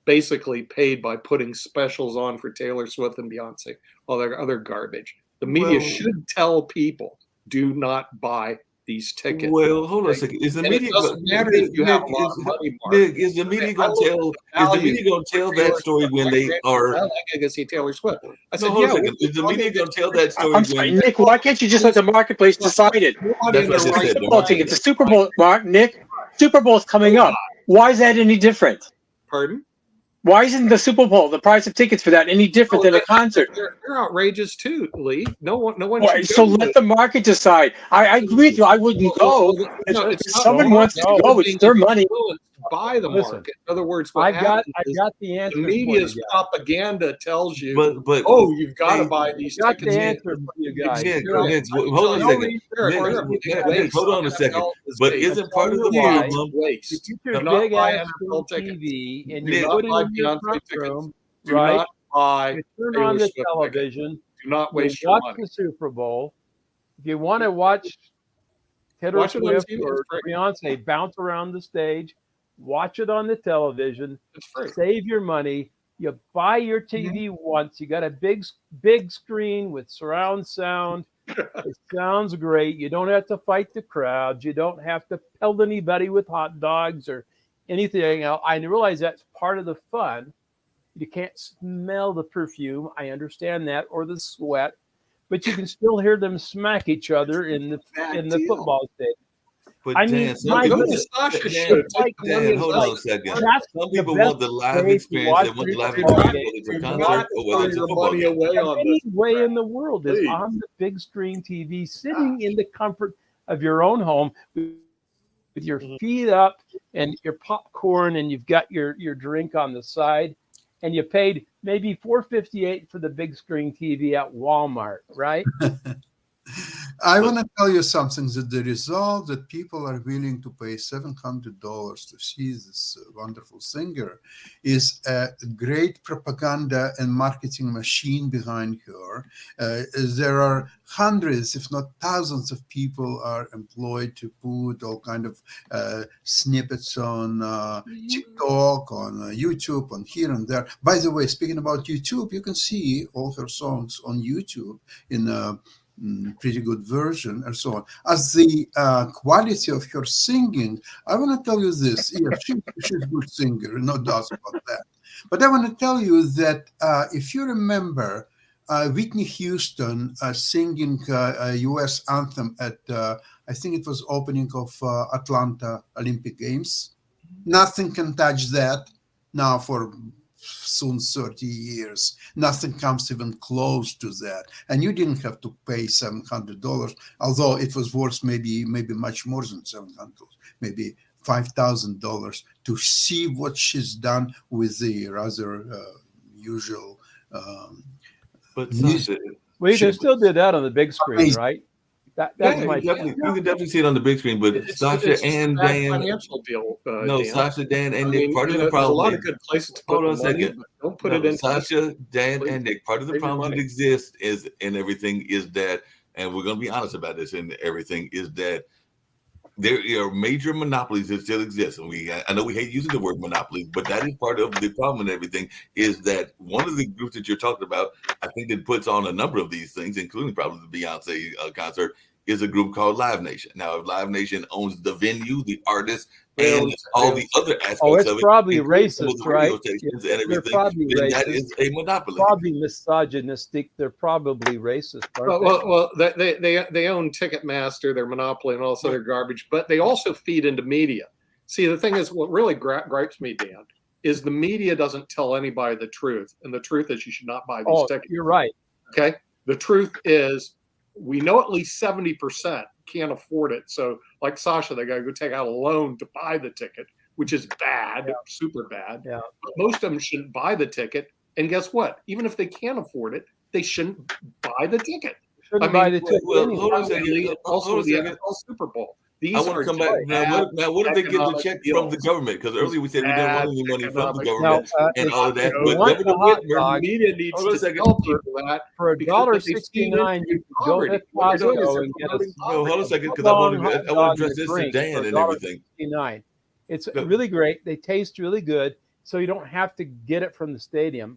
Speaker 5: basically paid by putting specials on for Taylor Swift and Beyonce, all their other garbage. The media
Speaker 3: Well-
Speaker 5: should tell people, do not buy these tickets.
Speaker 3: Well, hold on a second. Is the
Speaker 5: And
Speaker 3: media
Speaker 5: it doesn't matter if you have a lot of money, Mark.
Speaker 3: Nick, is the media gonna tell? Is the media gonna tell that story when they are?
Speaker 5: I like to go see Taylor Swift. I said,
Speaker 3: No, hold on a
Speaker 5: yeah.
Speaker 3: second. Is the media gonna tell that story
Speaker 4: I'm sorry,
Speaker 3: when?
Speaker 4: Nick. Why can't you just let the marketplace decide it?
Speaker 3: That's what I just said.
Speaker 4: Super Bowl tickets. The Super Bowl, Mark, Nick. Super Bowl's coming up. Why is that any different?
Speaker 5: Pardon?
Speaker 4: Why isn't the Super Bowl, the price of tickets for that, any different than a concert?
Speaker 5: They're outrageous too, Lee. No one.
Speaker 4: Why,
Speaker 5: should
Speaker 4: so
Speaker 5: go
Speaker 4: let
Speaker 5: to
Speaker 4: the market decide. I agree with you. I wouldn't go.
Speaker 5: No,
Speaker 4: If
Speaker 5: it's not
Speaker 4: someone
Speaker 5: the
Speaker 4: wants to
Speaker 5: market.
Speaker 4: go, it's their money.
Speaker 5: Influenced by the
Speaker 6: Listen,
Speaker 5: market. In other words, what
Speaker 6: I've got
Speaker 5: happens
Speaker 6: the answer.
Speaker 5: is the media's propaganda tells you,
Speaker 3: But
Speaker 5: oh, you've got to
Speaker 3: Hey,
Speaker 5: buy these
Speaker 6: Got
Speaker 5: tickets.
Speaker 6: the answer for you guys.
Speaker 3: Nick,
Speaker 6: You're
Speaker 3: Nick,
Speaker 6: right.
Speaker 3: hold on a
Speaker 6: No
Speaker 3: second.
Speaker 6: research.
Speaker 3: Nick, hold on a second. But isn't part of the
Speaker 6: Why?
Speaker 3: problem?
Speaker 5: Waste.
Speaker 6: If
Speaker 5: Do
Speaker 6: you're
Speaker 5: not
Speaker 6: big
Speaker 5: buy
Speaker 6: ass
Speaker 5: NFL tickets.
Speaker 6: TV and
Speaker 3: Do
Speaker 6: you
Speaker 3: not
Speaker 6: put it
Speaker 5: buy
Speaker 6: in your
Speaker 5: Beyonce
Speaker 6: front
Speaker 5: tickets.
Speaker 6: room,
Speaker 5: Do
Speaker 6: right?
Speaker 5: not buy.
Speaker 6: You turn
Speaker 5: Taylor
Speaker 6: on the
Speaker 5: Swift
Speaker 6: television.
Speaker 5: Do not
Speaker 6: You
Speaker 5: waste your
Speaker 6: watch
Speaker 5: money.
Speaker 6: the Super Bowl. If you want to watch Taylor
Speaker 5: Watch it on
Speaker 6: Swift
Speaker 5: TV,
Speaker 6: or
Speaker 5: it's free.
Speaker 6: Beyonce bounce around the stage, watch it on the television.
Speaker 5: It's free.
Speaker 6: Save your money. You buy your TV once. You got a big screen with surround sound. It sounds great. You don't have to fight the crowds. You don't have to pelt anybody with hot dogs or anything else. I realize that's part of the fun. You can't smell the perfume. I understand that, or the sweat, but you can still hear them smack each other in the
Speaker 5: deal.
Speaker 6: football stadium.
Speaker 3: But
Speaker 6: I
Speaker 3: Dan,
Speaker 6: mean,
Speaker 3: some
Speaker 6: my
Speaker 3: people,
Speaker 5: Go to
Speaker 6: goodness.
Speaker 5: Sasha's
Speaker 3: Dan,
Speaker 5: show. Take
Speaker 6: Dan,
Speaker 3: Dan, hold on a
Speaker 5: million
Speaker 3: second.
Speaker 6: That's
Speaker 3: Some
Speaker 6: the
Speaker 3: people
Speaker 6: best
Speaker 3: want the live
Speaker 6: way to
Speaker 3: experience.
Speaker 6: watch
Speaker 3: They want the
Speaker 6: your
Speaker 3: live
Speaker 6: football
Speaker 3: experience,
Speaker 6: game.
Speaker 3: whether it's a
Speaker 5: Do
Speaker 3: concert
Speaker 5: not
Speaker 3: or
Speaker 5: throw
Speaker 3: whether it's a
Speaker 5: your
Speaker 3: football
Speaker 5: money
Speaker 3: game.
Speaker 5: away on
Speaker 6: Any
Speaker 5: this.
Speaker 6: way in the world is
Speaker 5: Please.
Speaker 6: on the big screen TV, sitting in the comfort of your own home with your feet up and your popcorn, and you've got your drink on the side, and you paid maybe $4.58 for the big screen TV at Walmart, right?
Speaker 2: I want to tell you something that the result that people are willing to pay $700 to see this wonderful singer is a great propaganda and marketing machine behind her. There are hundreds, if not thousands, of people are employed to put all kind of snippets on TikTok, on YouTube, on here and there. By the way, speaking about YouTube, you can see all her songs on YouTube in pretty good version and so on. As the quality of her singing, I want to tell you this. Yeah, she's a good singer, no doubt about that. But I want to tell you that if you remember Whitney Houston singing a U.S. anthem at, I think it was opening of Atlanta Olympic Games. Nothing can touch that now for soon 30 years. Nothing comes even close to that. And you didn't have to pay $700, although it was worth maybe much more than $700, maybe $5,000 to see what she's done with the rather usual.
Speaker 3: But
Speaker 2: Music.
Speaker 3: Sasha,
Speaker 6: Well, you can still do that on the big screen,
Speaker 2: Amazing.
Speaker 6: right?
Speaker 3: yeah,
Speaker 6: That's
Speaker 3: you
Speaker 6: my
Speaker 3: can definitely see it on the big screen. But
Speaker 5: It's
Speaker 3: Sasha
Speaker 5: just
Speaker 3: and
Speaker 5: a bad
Speaker 3: Dan,
Speaker 5: financial deal.
Speaker 3: no,
Speaker 5: Dan.
Speaker 3: Sasha, Dan, and
Speaker 5: I
Speaker 3: Nick.
Speaker 5: mean,
Speaker 3: Part of
Speaker 5: you
Speaker 3: the
Speaker 5: know, there's a
Speaker 3: problem.
Speaker 5: lot of good places to put
Speaker 3: Hold on a
Speaker 5: money,
Speaker 3: second.
Speaker 5: but don't put
Speaker 3: No,
Speaker 5: it in.
Speaker 3: Sasha, Dan,
Speaker 5: Please.
Speaker 3: and Nick. Part of the
Speaker 5: Save your
Speaker 3: problem that
Speaker 5: money.
Speaker 3: exists is, and everything is that, and we're going to be honest about this, and everything is that there are major monopolies that still exist. And I know we hate using the word monopoly, but that is part of the problem and everything is that one of the groups that you're talking about, I think that puts on a number of these things, including probably the Beyonce concert, is a group called Live Nation. Now, if Live Nation owns the venue, the artist,
Speaker 5: They
Speaker 3: and
Speaker 5: own-
Speaker 3: all
Speaker 5: they
Speaker 3: the
Speaker 5: own-
Speaker 3: other aspects
Speaker 6: Oh, it's
Speaker 3: of it,
Speaker 6: probably
Speaker 3: including some of
Speaker 6: racist,
Speaker 3: the radio
Speaker 6: right?
Speaker 3: stations and
Speaker 6: They're
Speaker 3: everything,
Speaker 6: probably
Speaker 3: then that
Speaker 6: racist.
Speaker 3: is a monopoly.
Speaker 6: Probably misogynistic. They're probably racist. Aren't
Speaker 5: Well, they own Ticketmaster, their monopoly, and all this other garbage. But they also feed into media. See, the thing is, what really gripes me, Dan, is the media doesn't tell anybody the truth, and the truth is you should not buy these
Speaker 6: Oh,
Speaker 5: tickets.
Speaker 6: you're right.
Speaker 5: Okay, the truth is we know at least 70% can't afford it. So, like Sasha, they got to go take out a loan to buy the ticket, which is bad, super bad.
Speaker 6: Yeah.
Speaker 5: But most of them shouldn't buy the ticket. And guess what? Even if they can't afford it, they shouldn't buy the ticket.
Speaker 6: Shouldn't
Speaker 5: I mean,
Speaker 6: buy the ticket
Speaker 3: well,
Speaker 6: anyway.
Speaker 3: hold on a second.
Speaker 5: Also,
Speaker 3: Hold on a
Speaker 5: the
Speaker 3: second.
Speaker 5: NFL Super Bowl. These
Speaker 3: I want
Speaker 5: are
Speaker 3: to come back
Speaker 5: bad
Speaker 3: now. What if they get the
Speaker 5: economic
Speaker 3: check from the
Speaker 5: deals.
Speaker 3: government? Because earlier we said we didn't want any money from the
Speaker 5: Economic
Speaker 3: government
Speaker 6: Now,
Speaker 3: and all of that.
Speaker 6: if you
Speaker 3: But
Speaker 6: want the hot
Speaker 3: Whitmer,
Speaker 6: dog,
Speaker 5: media needs
Speaker 3: hold on a
Speaker 5: to
Speaker 3: second.
Speaker 5: tell people that
Speaker 6: for
Speaker 5: because what they've seen
Speaker 6: $1.69,
Speaker 5: is
Speaker 6: you can go
Speaker 5: poverty.
Speaker 6: to
Speaker 5: What they're doing is
Speaker 6: Costco
Speaker 5: they're
Speaker 6: and get a
Speaker 5: promoting
Speaker 3: No, hold on a
Speaker 5: poverty.
Speaker 3: second, because I
Speaker 6: long
Speaker 3: want
Speaker 6: hot
Speaker 3: to
Speaker 6: dog
Speaker 3: address
Speaker 6: and a
Speaker 3: this to
Speaker 6: drink
Speaker 3: Dan
Speaker 6: for
Speaker 3: and everything.
Speaker 6: $1.69. It's
Speaker 3: No.
Speaker 6: really great. They taste really good, so you don't have to get it from the stadium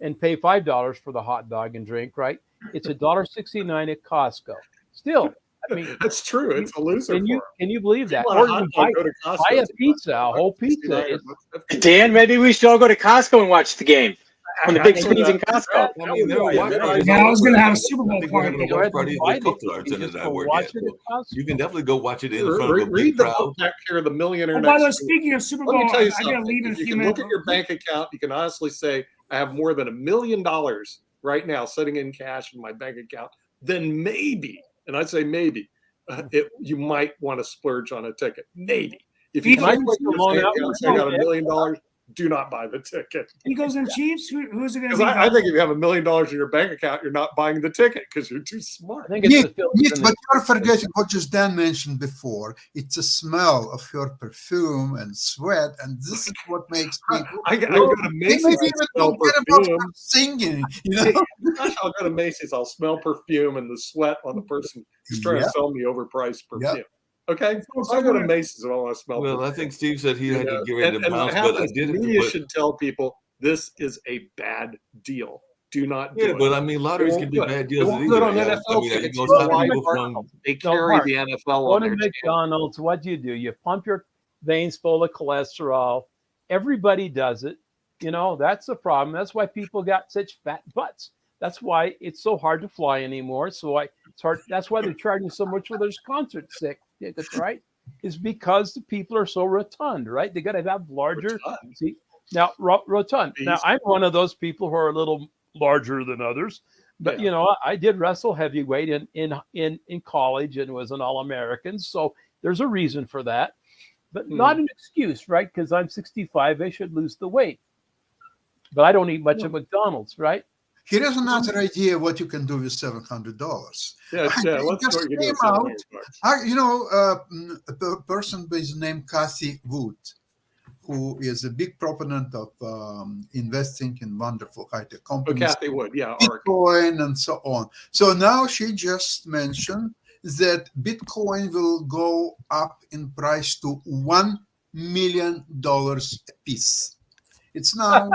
Speaker 6: and pay $5 for the hot dog and drink. Right? It's $1.69 at Costco. Still, I mean,
Speaker 5: That's true. It's a loser
Speaker 6: can you
Speaker 5: for
Speaker 6: can you believe
Speaker 5: them.
Speaker 6: that?
Speaker 5: You want
Speaker 6: Or
Speaker 5: a hot
Speaker 6: you
Speaker 5: dog,
Speaker 6: buy,
Speaker 5: go to Costco.
Speaker 6: buy a
Speaker 5: It's
Speaker 6: pizza, a whole pizza.
Speaker 5: $1.69 or
Speaker 6: It's,
Speaker 5: $1.50.
Speaker 4: Dan, maybe we should all go to Costco and watch the game on the big
Speaker 5: Actually,
Speaker 4: screens in
Speaker 5: that-
Speaker 4: Costco.
Speaker 3: I mean, there are
Speaker 5: Yeah,
Speaker 3: watch
Speaker 5: yeah,
Speaker 3: parties.
Speaker 1: yeah,
Speaker 3: all
Speaker 1: I was
Speaker 3: over.
Speaker 1: gonna have a Super
Speaker 3: I
Speaker 1: Bowl
Speaker 3: think we're having a
Speaker 1: party.
Speaker 6: go
Speaker 3: watch
Speaker 6: ahead and
Speaker 3: party at
Speaker 6: buy
Speaker 3: the
Speaker 6: it.
Speaker 3: Coastal Arts
Speaker 6: You
Speaker 3: Center
Speaker 6: just
Speaker 3: that I
Speaker 6: go
Speaker 3: work
Speaker 6: watch
Speaker 3: at.
Speaker 6: it
Speaker 3: So
Speaker 6: at Costco.
Speaker 3: you can definitely go watch it in front of a big
Speaker 5: Read the
Speaker 3: crowd.
Speaker 5: book back here, The Millionaire
Speaker 1: Oh, by
Speaker 5: Next
Speaker 1: the way,
Speaker 5: Door.
Speaker 1: speaking of Super
Speaker 5: Let
Speaker 1: Bowl,
Speaker 5: me tell you
Speaker 1: I gotta
Speaker 5: something.
Speaker 1: leave in a
Speaker 5: If you
Speaker 1: few
Speaker 5: can look
Speaker 1: minutes.
Speaker 5: at your bank account, you can honestly say, I have more than $1 million right now sitting in cash in my bank account. Then maybe, and I'd say maybe, you might want to splurge on a ticket. Maybe. If you
Speaker 1: Can
Speaker 6: I
Speaker 5: can't
Speaker 6: take the loan out and
Speaker 5: say I got
Speaker 6: buy
Speaker 5: $1 million, do not buy the ticket.
Speaker 1: Eagles and Chiefs. Who's it going to
Speaker 5: Because
Speaker 1: be?
Speaker 5: I think if you have $1 million in your bank account, you're not buying the ticket because you're too smart.
Speaker 6: I think it's
Speaker 2: Nick,
Speaker 6: the Phillies
Speaker 2: Nick,
Speaker 6: and
Speaker 2: but
Speaker 6: the
Speaker 2: you're forgetting what just Dan mentioned before. It's a smell of her perfume and sweat, and this is what makes people.
Speaker 5: I go to
Speaker 2: They
Speaker 5: Macy's
Speaker 2: maybe
Speaker 5: and
Speaker 2: even
Speaker 5: smell
Speaker 2: don't care about
Speaker 5: perfume.
Speaker 2: singing, you
Speaker 5: Hey,
Speaker 2: know.
Speaker 5: gosh, I'll go to Macy's. I'll smell perfume and the sweat on the person who's trying
Speaker 2: Yeah.
Speaker 5: to sell me overpriced
Speaker 2: Yeah.
Speaker 5: perfume. Okay, so I go to Macy's if I want to smell.
Speaker 3: Well, I
Speaker 5: perfume.
Speaker 3: think Steve said he
Speaker 5: You
Speaker 3: had
Speaker 5: know,
Speaker 3: to get ready to
Speaker 5: and
Speaker 3: bounce,
Speaker 5: what
Speaker 3: but I
Speaker 5: happens,
Speaker 3: did
Speaker 5: the
Speaker 3: it.
Speaker 5: media
Speaker 3: But,
Speaker 5: should tell people this is a bad deal. Do not do
Speaker 3: yeah,
Speaker 5: it.
Speaker 3: but I mean, lotteries
Speaker 5: They
Speaker 3: can be
Speaker 5: won't
Speaker 3: bad
Speaker 5: They
Speaker 3: deals.
Speaker 5: won't put on
Speaker 3: I
Speaker 5: NFL
Speaker 3: mean, are you
Speaker 5: tickets.
Speaker 3: going
Speaker 5: for
Speaker 3: to stop
Speaker 5: live
Speaker 3: people
Speaker 5: partners.
Speaker 3: from?
Speaker 5: They
Speaker 6: No,
Speaker 5: carry
Speaker 6: Mark,
Speaker 5: the NFL
Speaker 6: go
Speaker 5: on
Speaker 6: to
Speaker 5: their channel.
Speaker 6: McDonald's. What do? You pump your veins full of cholesterol. Everybody does it. You know, that's the problem. That's why people got such fat butts. That's why it's so hard to fly anymore. It's hard. That's why they're charging so much for those concert tickets, right? Is because the people are so rotund, right? They got to have larger.
Speaker 5: Rotund.
Speaker 6: See, now rotund. Now
Speaker 5: Beast.
Speaker 6: I'm one of those people who are a little larger than others, but
Speaker 5: Yeah.
Speaker 6: you know, I did wrestle heavyweight in college and was an All-American, so there's a reason for that, but not an excuse, right? Because I'm 65, I should lose the weight, but I don't eat much at McDonald's, right?
Speaker 2: Here is another idea what you can do with $700.
Speaker 5: Yeah, yeah. Let's
Speaker 2: Just
Speaker 5: go. You
Speaker 2: came
Speaker 5: do
Speaker 2: out.
Speaker 5: $700.
Speaker 2: A person by the name Kathy Wood, who is a big proponent of investing in wonderful high-tech
Speaker 5: Oh,
Speaker 2: companies,
Speaker 5: Kathy Wood. Yeah. Ark.
Speaker 2: Bitcoin, and so on. So now she just mentioned that Bitcoin will go up in price to $1 million a piece. It's now.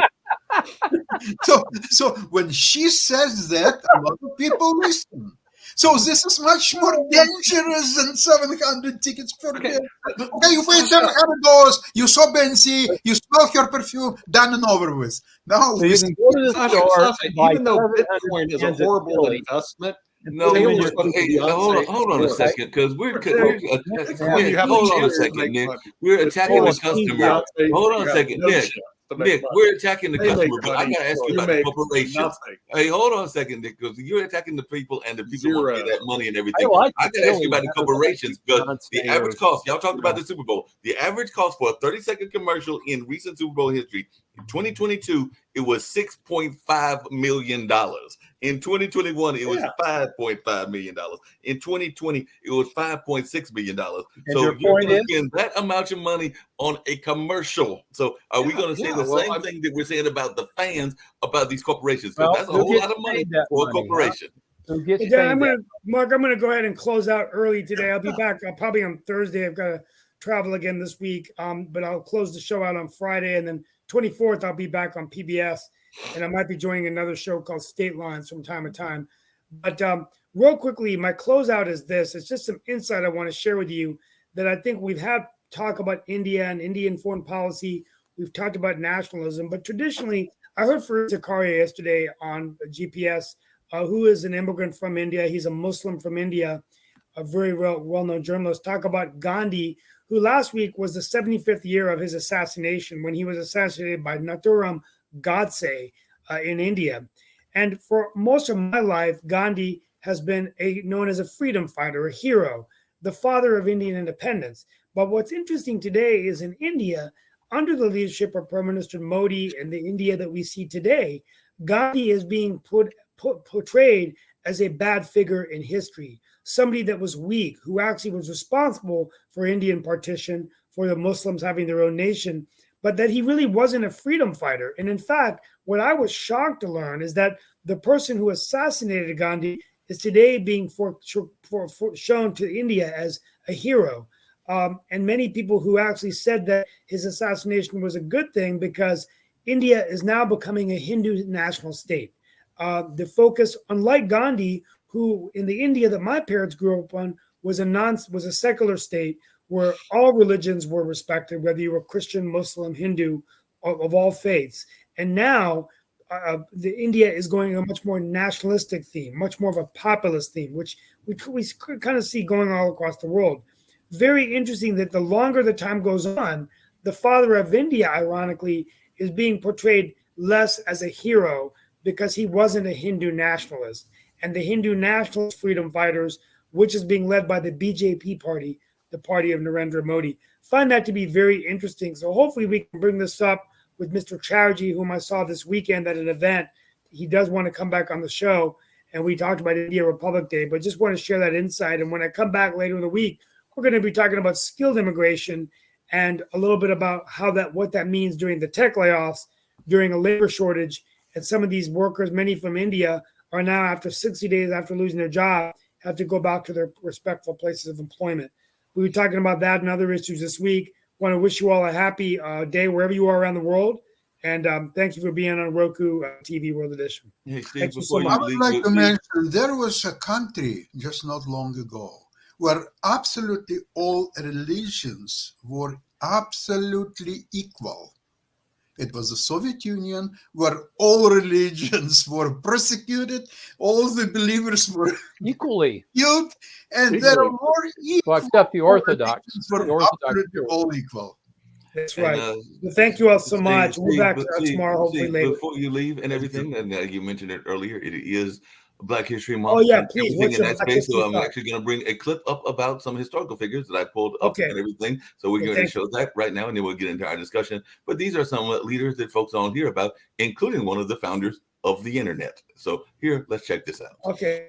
Speaker 2: So when she says that, a lot of people listen. So this is much more dangerous than 700 tickets per day. Okay, you pay $700, you saw Benzi, you smell her perfume, done and over with. Now,
Speaker 6: So you can go to the
Speaker 5: Sasha,
Speaker 6: store,
Speaker 5: Sasha,
Speaker 6: buy
Speaker 5: even though
Speaker 6: 700
Speaker 5: Bitcoin is a
Speaker 6: cans of
Speaker 5: horrible
Speaker 6: chili,
Speaker 5: investment,
Speaker 3: No,
Speaker 6: Taylor
Speaker 3: but
Speaker 6: Swift
Speaker 3: hey, hold on a second, because we're
Speaker 5: when you have
Speaker 3: hold
Speaker 5: a
Speaker 3: on a
Speaker 5: chance to
Speaker 3: second,
Speaker 5: make
Speaker 3: Nick.
Speaker 5: money.
Speaker 3: We're attacking the
Speaker 6: full of cheese,
Speaker 3: customer.
Speaker 5: Beyonce,
Speaker 3: Hold on
Speaker 5: you
Speaker 3: a
Speaker 5: got
Speaker 3: second,
Speaker 5: no
Speaker 3: Nick.
Speaker 5: chance to make
Speaker 3: Nick,
Speaker 5: money.
Speaker 3: we're attacking the
Speaker 5: They make
Speaker 3: customer, but I
Speaker 5: money,
Speaker 3: gotta ask
Speaker 5: so
Speaker 3: you
Speaker 5: you
Speaker 3: about the
Speaker 5: make
Speaker 3: corporations.
Speaker 5: nothing.
Speaker 3: Hey, hold on a second, Nick, because you're attacking the people and the people want to
Speaker 5: Zero.
Speaker 3: pay that money and
Speaker 6: I
Speaker 3: everything.
Speaker 6: like
Speaker 3: I gotta ask you about the
Speaker 6: chili.
Speaker 3: corporations because the
Speaker 6: Beyonce
Speaker 3: average
Speaker 6: or-
Speaker 3: cost, y'all talked about the Super Bowl. The average cost for a 30-second commercial in recent Super Bowl history, in 2022, it was $6.5 million. In 2021, it was $5.5 million. In 2020, it was $5.6 million.
Speaker 6: And
Speaker 3: So
Speaker 6: your
Speaker 3: you're
Speaker 6: point
Speaker 3: going to
Speaker 6: is?
Speaker 3: spend that amount of money on a commercial. So are we going to say
Speaker 5: Yeah,
Speaker 3: the
Speaker 5: well,
Speaker 3: same thing that we're saying about the fans about these corporations? Because
Speaker 6: Well,
Speaker 3: that's a
Speaker 6: who
Speaker 3: whole
Speaker 6: gets
Speaker 3: lot of money
Speaker 6: paid that
Speaker 3: for a
Speaker 6: money, huh?
Speaker 3: corporation.
Speaker 6: Who gets
Speaker 1: Well, Dan,
Speaker 6: paid
Speaker 1: I'm
Speaker 6: that?
Speaker 1: gonna Mark. I'm gonna go ahead and close out early today. I'll be back probably on Thursday. I've got to travel again this week, but I'll close the show out on Friday, and then 24th I'll be back on PBS, and I might be joining another show called State Lines from time to time. But real quickly, my closeout is this: it's just some insight I want to share with you that I think we've had talk about India and Indian foreign policy. We've talked about nationalism, but traditionally, I heard Fareed Zakaria yesterday on GPS. Who is an immigrant from India. He's a Muslim from India, a very well-known journalist. Talk about Gandhi, who last week was the 75th year of his assassination when he was assassinated by Nathuram Godse in India. And for most of my life, Gandhi has been known as a freedom fighter, a hero, the father of Indian independence. But what's interesting today is in India, under the leadership of Prime Minister Modi and the India that we see today, Gandhi is being portrayed as a bad figure in history. somebody that was weak, who actually was responsible for Indian partition, for the Muslims having their own nation, but that he really wasn't a freedom fighter. And in fact, what I was shocked to learn is that the person who assassinated Gandhi is today being shown to India as a hero. And many people who actually said that his assassination was a good thing because India is now becoming a Hindu national state. The focus, unlike Gandhi, who in the India that my parents grew up on was a secular state where all religions were respected, whether you were Christian, Muslim, Hindu, of all faiths. And now the India is going a much more nationalistic theme, much more of a populist theme, which we kind of see going all across the world. Very interesting that the longer the time goes on, the father of India, ironically, is being portrayed less as a hero because he wasn't a Hindu nationalist. And the Hindu nationalist freedom fighters, which is being led by the BJP party, the party of Narendra Modi, find that to be very interesting. So hopefully we can bring this up with Mr. Chatterjee, whom I saw this weekend at an event. He does want to come back on the show, and we talked about India Republic Day, but just want to share that insight. And when I come back later in the week, we're going to be talking about skilled immigration and a little bit about what that means during the tech layoffs, during a labor shortage. And some of these workers, many from India, are now, after 60 days after losing their job, have to go back to their respectful places of employment. We'll be talking about that and other issues this week. Want to wish you all a happy day wherever you are around the world. And thank you for being on Roku TV World Edition.
Speaker 3: Hey, Steve,
Speaker 1: Thank you so
Speaker 3: before
Speaker 2: I
Speaker 1: much.
Speaker 2: would like to mention there was a country just not long ago where absolutely all religions were absolutely equal. It was the Soviet Union, where all religions were persecuted, all the believers were
Speaker 6: Equally.
Speaker 2: killed, and there
Speaker 6: Equally.
Speaker 2: are more equal.
Speaker 6: Well, except the Orthodox.
Speaker 2: religions were
Speaker 6: The Orthodox
Speaker 2: absolutely
Speaker 6: Church.
Speaker 2: all equal.
Speaker 1: That's
Speaker 3: And,
Speaker 1: right. Well, thank you all so much. We'll be back tomorrow, hopefully
Speaker 3: Steve,
Speaker 1: later.
Speaker 3: before you leave and everything, and you mentioned it earlier, it is Black History Month.
Speaker 1: Oh, yeah,
Speaker 3: and
Speaker 1: please.
Speaker 3: everything
Speaker 1: What's
Speaker 3: in
Speaker 1: your
Speaker 3: that
Speaker 1: Black
Speaker 3: space.
Speaker 1: History
Speaker 3: So I'm
Speaker 1: thought?
Speaker 3: actually going to bring a clip up about some historical figures that I pulled up
Speaker 1: Okay.
Speaker 3: and everything. So we're
Speaker 1: Well,
Speaker 3: going to
Speaker 1: thank
Speaker 3: show that right now, and then we'll get into our discussion. But these are some leaders that folks don't hear about, including one of the founders of the internet. So here, let's check this out.
Speaker 1: Okay.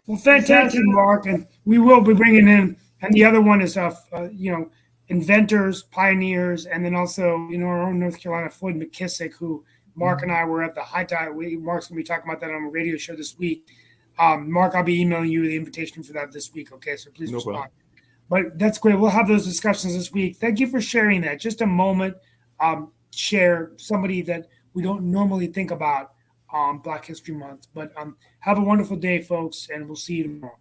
Speaker 1: Well, fantastic, Mark, and we will be bringing in. And the other one is, inventors, pioneers, and then also, our own North Carolina Floyd McKissick, who Mark and I were at the high tide. Mark's gonna be talking about that on a radio show this week. Mark, I'll be emailing you the invitation for that this week. Okay, so please
Speaker 3: No
Speaker 1: respond.
Speaker 3: problem.
Speaker 1: But that's great. We'll have those discussions this week. Thank you for sharing that. Just a moment, share somebody that we don't normally think about Black History Month. But have a wonderful day, folks, and we'll see you tomorrow.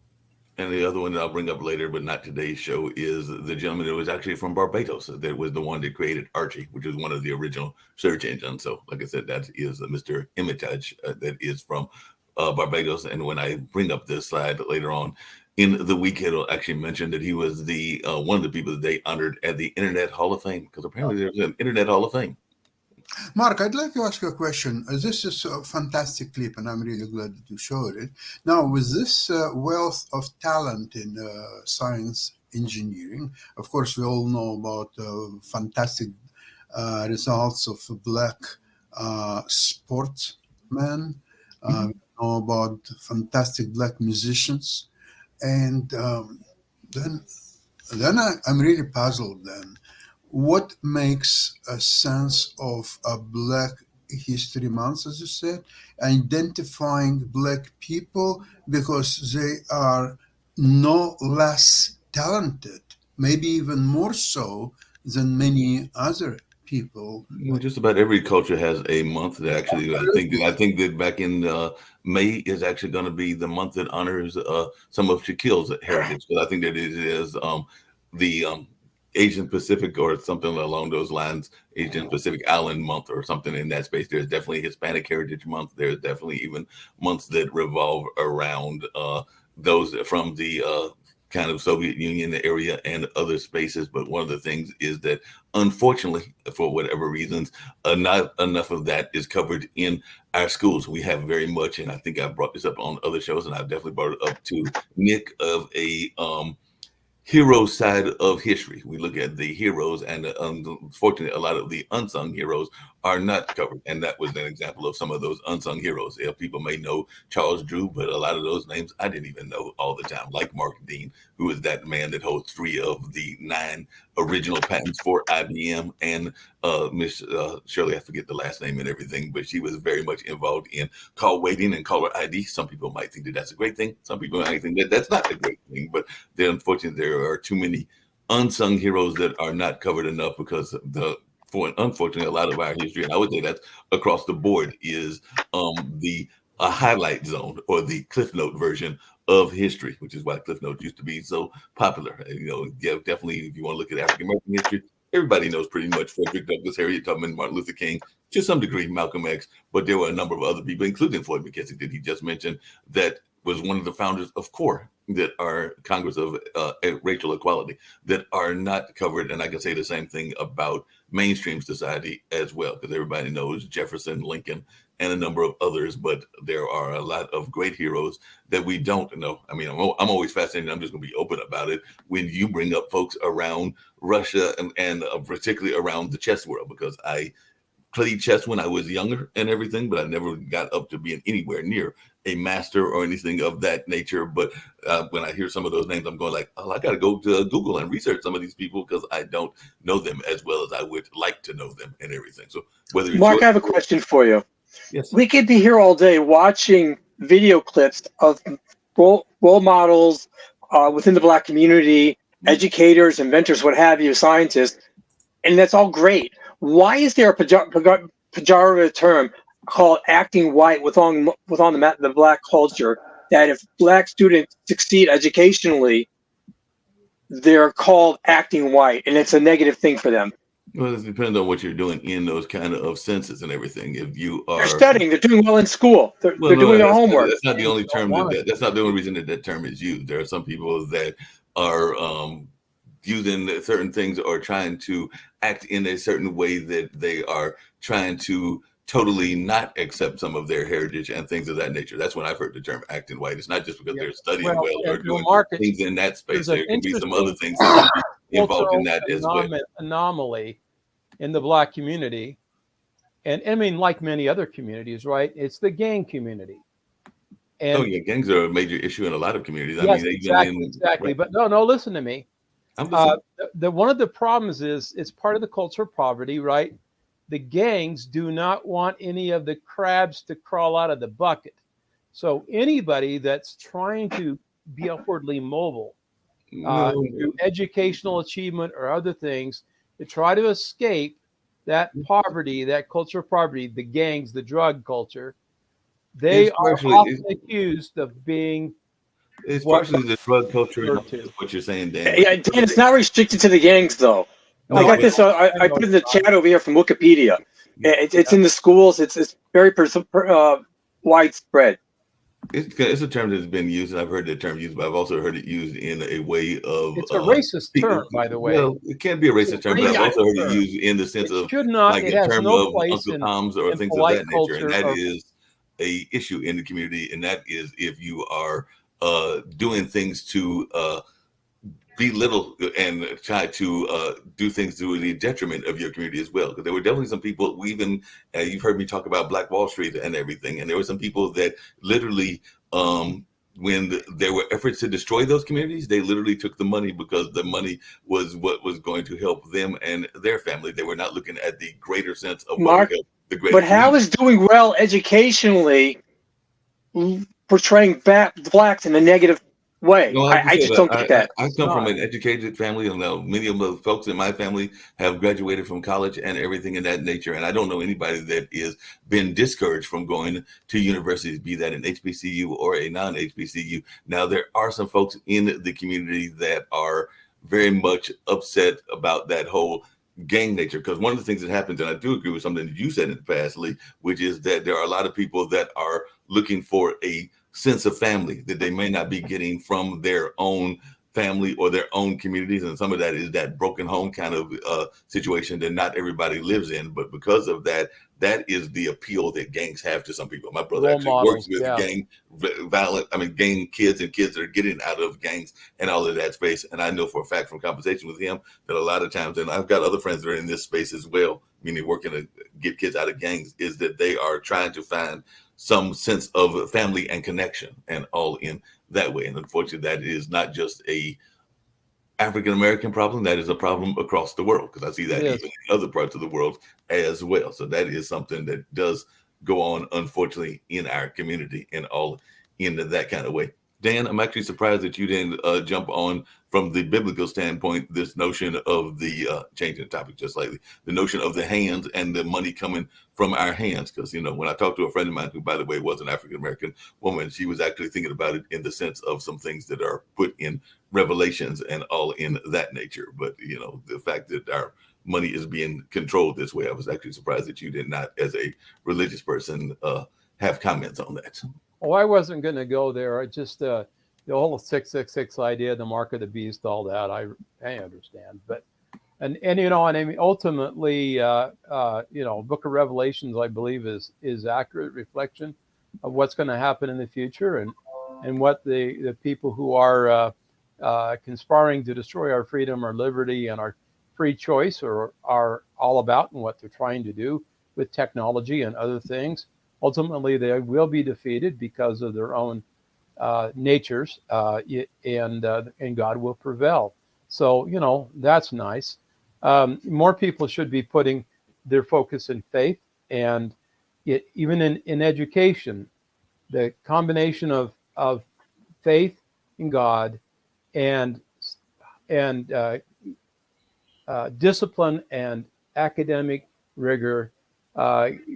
Speaker 3: And the other one that I'll bring up later, but not today's show, is the gentleman that was actually from Barbados. That was the one that created Archie, which is one of the original search engines. So, like I said, that is Mr. Imitage, that is from Barbados. And when I bring up this slide later on in the week, it'll actually mention that he was the one of the people that they honored at the Internet Hall of Fame, because apparently there's an Internet Hall of Fame.
Speaker 2: Mark, I'd like to ask you a question. This is a fantastic clip, and I'm really glad that you showed it. Now, with this wealth of talent in science engineering, of course, we all know about fantastic results of Black sportsmen. We know about fantastic Black musicians, and then I'm really puzzled. Then, what makes a sense of a Black History Month, as you said, identifying Black people because they are no less talented, maybe even more so than many other people?
Speaker 3: Well, just about every culture has a month that actually, I think that back in May is actually going to be the month that honors some of Shaquille's heritage. But I think that it is the Asian Pacific or something along those lines, Asian Pacific Island month or something in that space. There's definitely Hispanic Heritage Month. There's definitely even months that revolve around those from the kind of Soviet Union area and other spaces. But one of the things is that, unfortunately, for whatever reasons, not enough of that is covered in our schools. We have very much, and I think I brought this up on other shows, and I've definitely brought it up to Nick, of a hero side of history. We look at the heroes, and unfortunately, a lot of the unsung heroes are not covered. And that was an example of some of those unsung heroes. Yeah, people may know Charles Drew, but a lot of those names I didn't even know all the time, like Mark Dean, who is that man that holds 3 of the 9 original patents for IBM, and Miss Shirley, I forget the last name and everything, but she was very much involved in call waiting and caller ID. Some people might think that that's a great thing. Some people might think that that's not a great thing, but unfortunately, there are too many unsung heroes that are not covered enough, because unfortunately, a lot of our history, and I would say that's across the board, is the highlight zone or the Cliff Note version of history, which is why Cliff Notes used to be so popular. Yeah, definitely, if you want to look at African American history, everybody knows pretty much Frederick Douglass, Harriet Tubman, Martin Luther King, to some degree Malcolm X, but there were a number of other people, including Floyd McKissick, that he just mentioned, that was one of the founders of CORE, that are Congress of Racial Equality, that are not covered. And I can say the same thing about mainstream society as well, because everybody knows Jefferson, Lincoln, and a number of others, but there are a lot of great heroes that we don't know. I mean, I'm always fascinated. I'm just going to be open about it when you bring up folks around Russia and particularly around the chess world, because I played chess when I was younger and everything, but I never got up to being anywhere near a master or anything of that nature. But when I hear some of those names, I'm going like, oh, I got to go to Google and research some of these people, because I don't know them as well as I would like to know them and everything. So whether
Speaker 4: Mark, I have a question for you.
Speaker 3: Yes.
Speaker 4: We could be here all day watching video clips of role models within the Black community, educators, inventors, what have you, scientists, and that's all great. Why is there a pejorative term called acting white within the Black culture, that if Black students succeed educationally, they're called acting white, and it's a negative thing for them?
Speaker 3: Well, it depends on what you're doing in those kind of senses and everything. If you are
Speaker 4: They're studying, they're doing well in school, they're doing their homework.
Speaker 3: That's not the only term that's not the only reason that term is used. There are some people that are using certain things or trying to act in a certain way that they are trying to totally not accept some of their heritage and things of that nature. That's when I've heard the term acting white. It's not just because they're studying well or doing things in that space. There can be some other things that can be involved in that as well.
Speaker 6: Anomaly in the Black community, and I mean, like many other communities, right? It's the gang community. And
Speaker 3: gangs are a major issue in a lot of communities.
Speaker 6: Yes, I mean, exactly. Right. But no, listen to me. One of the problems is it's part of the culture of poverty, right? The gangs do not want any of the crabs to crawl out of the bucket. So anybody that's trying to be upwardly mobile through educational achievement or other things to try to escape that poverty, that culture of poverty, the gangs, the drug culture, they are often accused of being
Speaker 3: It's
Speaker 6: What-
Speaker 3: partially the drug culture,
Speaker 6: Or
Speaker 3: and
Speaker 6: two.
Speaker 3: what you're saying, Dan.
Speaker 4: Yeah, Dan, it's not restricted to the gangs, though.
Speaker 6: No,
Speaker 4: I got this. I put in the chat over here from Wikipedia. It's in the schools. It's very widespread.
Speaker 3: It's a term that's been used, and I've heard the term used, but I've also heard it used in a way of.
Speaker 6: It's a racist term, by the way.
Speaker 3: Well, it can be a racist term, but I've also heard it
Speaker 6: term.
Speaker 3: used in the sense
Speaker 6: It
Speaker 3: of
Speaker 6: should not.
Speaker 3: like
Speaker 6: It
Speaker 3: in
Speaker 6: has
Speaker 3: terms
Speaker 6: no
Speaker 3: of
Speaker 6: place
Speaker 3: Uncle
Speaker 6: in
Speaker 3: Tom's or
Speaker 6: in
Speaker 3: things of
Speaker 6: polite
Speaker 3: that nature, and that
Speaker 6: culture
Speaker 3: is a issue in the community, and that is if you are doing things to belittle and try to do things to the detriment of your community as well. Because there were definitely some people, we even, you've heard me talk about Black Wall Street and everything, and there were some people that literally, when there were efforts to destroy those communities, they literally took the money because the money was what was going to help them and their family. They were not looking at the greater sense of what
Speaker 4: Mark,
Speaker 3: would help the greater
Speaker 4: But how is doing well educationally portraying blacks in a negative way?
Speaker 3: No,
Speaker 4: I just don't get that.
Speaker 3: I come from an educated family, and many of the folks in my family have graduated from college and everything in that nature. And I don't know anybody that is been discouraged from going to universities, be that an HBCU or a non-HBCU. Now, there are some folks in the community that are very much upset about that whole gang nature, because one of the things that happens, and I do agree with something that you said in the past, Lee, which is that there are a lot of people that are looking for a sense of family that they may not be getting from their own family or their own communities, and some of that is that broken home kind of situation that not everybody lives in. But because of that, that is the appeal that gangs have to some people. My brother
Speaker 6: Role
Speaker 3: actually
Speaker 6: models,
Speaker 3: works with
Speaker 6: yeah.
Speaker 3: gang kids and kids that are getting out of gangs and all of that space. And I know for a fact from conversation with him that a lot of times, and I've got other friends that are in this space as well, meaning working to get kids out of gangs, is that they are trying to find some sense of family and connection and all in that way. And unfortunately, that is not just a African-American problem, that is a problem across the world, because I see that
Speaker 6: It is.
Speaker 3: even in other parts of the world as well. So that is something that does go on, unfortunately, in our community and all in that kind of way. Dan, I'm actually surprised that you didn't jump on from the biblical standpoint, this notion of the changing the topic just slightly, the notion of the hands and the money coming from our hands. Because, when I talked to a friend of mine who, by the way, was an African-American woman, she was actually thinking about it in the sense of some things that are put in Revelations and all in that nature. But, the fact that our money is being controlled this way, I was actually surprised that you did not, as a religious person, have comments on that.
Speaker 6: Oh, I wasn't going to go there. I just the whole 666 idea, the mark of the beast, all that. I understand, but and I mean, ultimately, Book of Revelations, I believe, is accurate reflection of what's going to happen in the future, and what the people who are conspiring to destroy our freedom, our liberty, and our free choice are all about, and what they're trying to do with technology and other things. Ultimately, they will be defeated because of their own natures, and God will prevail. So, that's nice. More people should be putting their focus in faith, and even in education, the combination of faith in God and discipline and academic rigor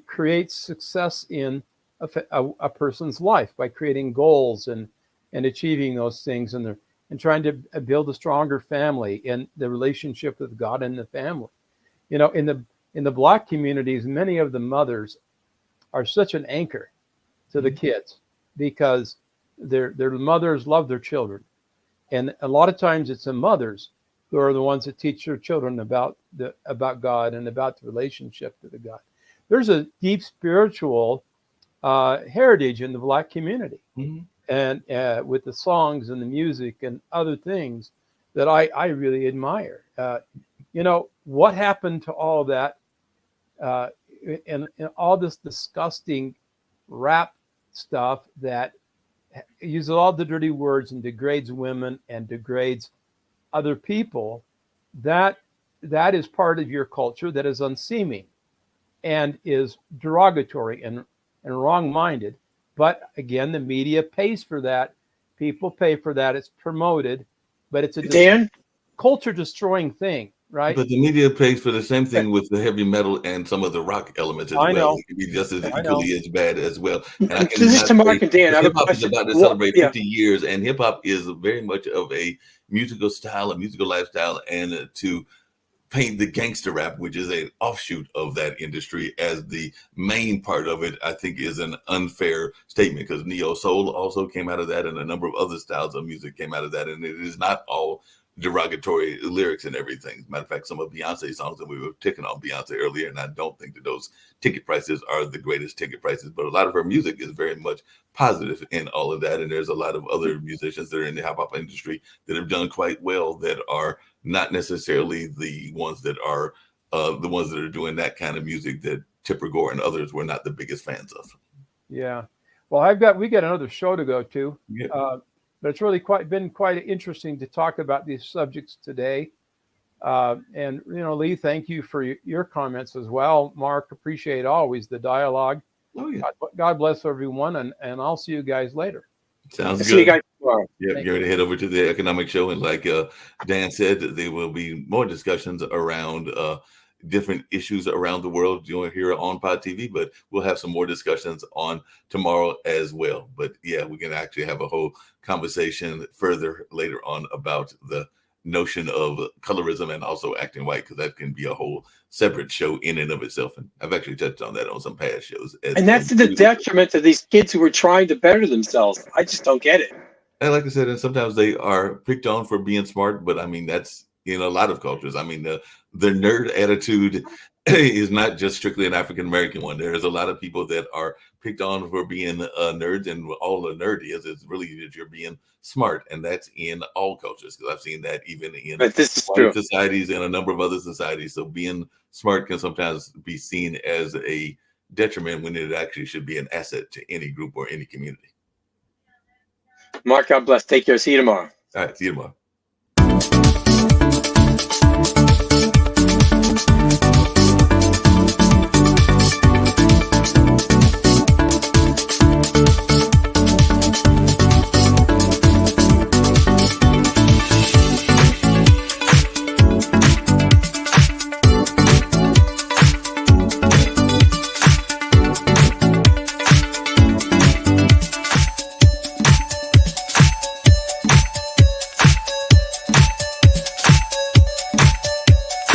Speaker 6: creates success in a person's life by creating goals and achieving those things, and trying to build a stronger family and the relationship with God and the family. In the Black communities, many of the mothers are such an anchor to the kids because their mothers love their children, and a lot of times it's the mothers who are the ones that teach their children about God and about the relationship to the God. There's a deep spiritual heritage in the Black community, and with the songs and the music and other things that I really admire. What happened to all that and all this disgusting rap stuff that uses all the dirty words and degrades women and degrades other people? That is part of your culture that is unseeming and is derogatory and wrong-minded. But again, the media pays for that. People pay for that. It's promoted, but it's a
Speaker 4: Dan?
Speaker 6: culture-destroying thing. right?
Speaker 3: But the media pays for the same thing with the heavy metal and some of the rock elements as
Speaker 6: I
Speaker 3: well.
Speaker 6: know.
Speaker 3: It can be just as
Speaker 6: I know.
Speaker 3: equally as bad as well. And I
Speaker 4: This is to Mark and Dan. I have a
Speaker 3: hip hop is
Speaker 4: question.
Speaker 3: about to
Speaker 4: What-
Speaker 3: celebrate
Speaker 4: yeah.
Speaker 3: 50 years, and hip hop is very much of a musical style, a musical lifestyle, and to paint the gangster rap, which is an offshoot of that industry, as the main part of it, I think is an unfair statement, because neo soul also came out of that, and a number of other styles of music came out of that, and it is not all derogatory lyrics and everything. As a matter of fact, some of Beyonce's songs, and we were ticking on Beyonce earlier, and I don't think that those ticket prices are the greatest ticket prices, but a lot of her music is very much positive in all of that. And there's a lot of other musicians that are in the hip hop industry that have done quite well that are not necessarily the ones that are doing that kind of music that Tipper Gore and others were not the biggest fans of.
Speaker 6: Yeah. Well, we got another show to go to.
Speaker 3: Yeah.
Speaker 6: But it's really been quite interesting to talk about these subjects today. And Lee, thank you for your comments as well. Mark, appreciate always the dialogue.
Speaker 3: Oh yeah.
Speaker 6: God bless everyone, and I'll see you guys later.
Speaker 3: Sounds good.
Speaker 4: See you guys tomorrow.
Speaker 3: Yeah, get ready to head over to the economic show, and like Dan said, there will be more discussions around different issues around the world. You'll hear on Pod TV, but we'll have some more discussions on tomorrow as well. But yeah, we can actually have a whole conversation further later on about the notion of colorism and also acting white, because that can be a whole separate show in and of itself. And I've actually touched on that on some past shows.
Speaker 4: And that's to the detriment of these kids who are trying to better themselves. I just don't get it.
Speaker 3: And like I said, and sometimes they are picked on for being smart, but I mean, that's in a lot of cultures. I mean, the nerd attitude is not just strictly an African-American one. There's a lot of people that are picked on for being nerds, and all a nerd is really that you're being smart. And that's in all cultures, because I've seen that even in
Speaker 4: But this is
Speaker 3: white
Speaker 4: true.
Speaker 3: societies and a number of other societies. So being smart can sometimes be seen as a detriment when it actually should be an asset to any group or any community.
Speaker 4: Mark, God bless. Take care. See you tomorrow.
Speaker 3: All right, see you tomorrow.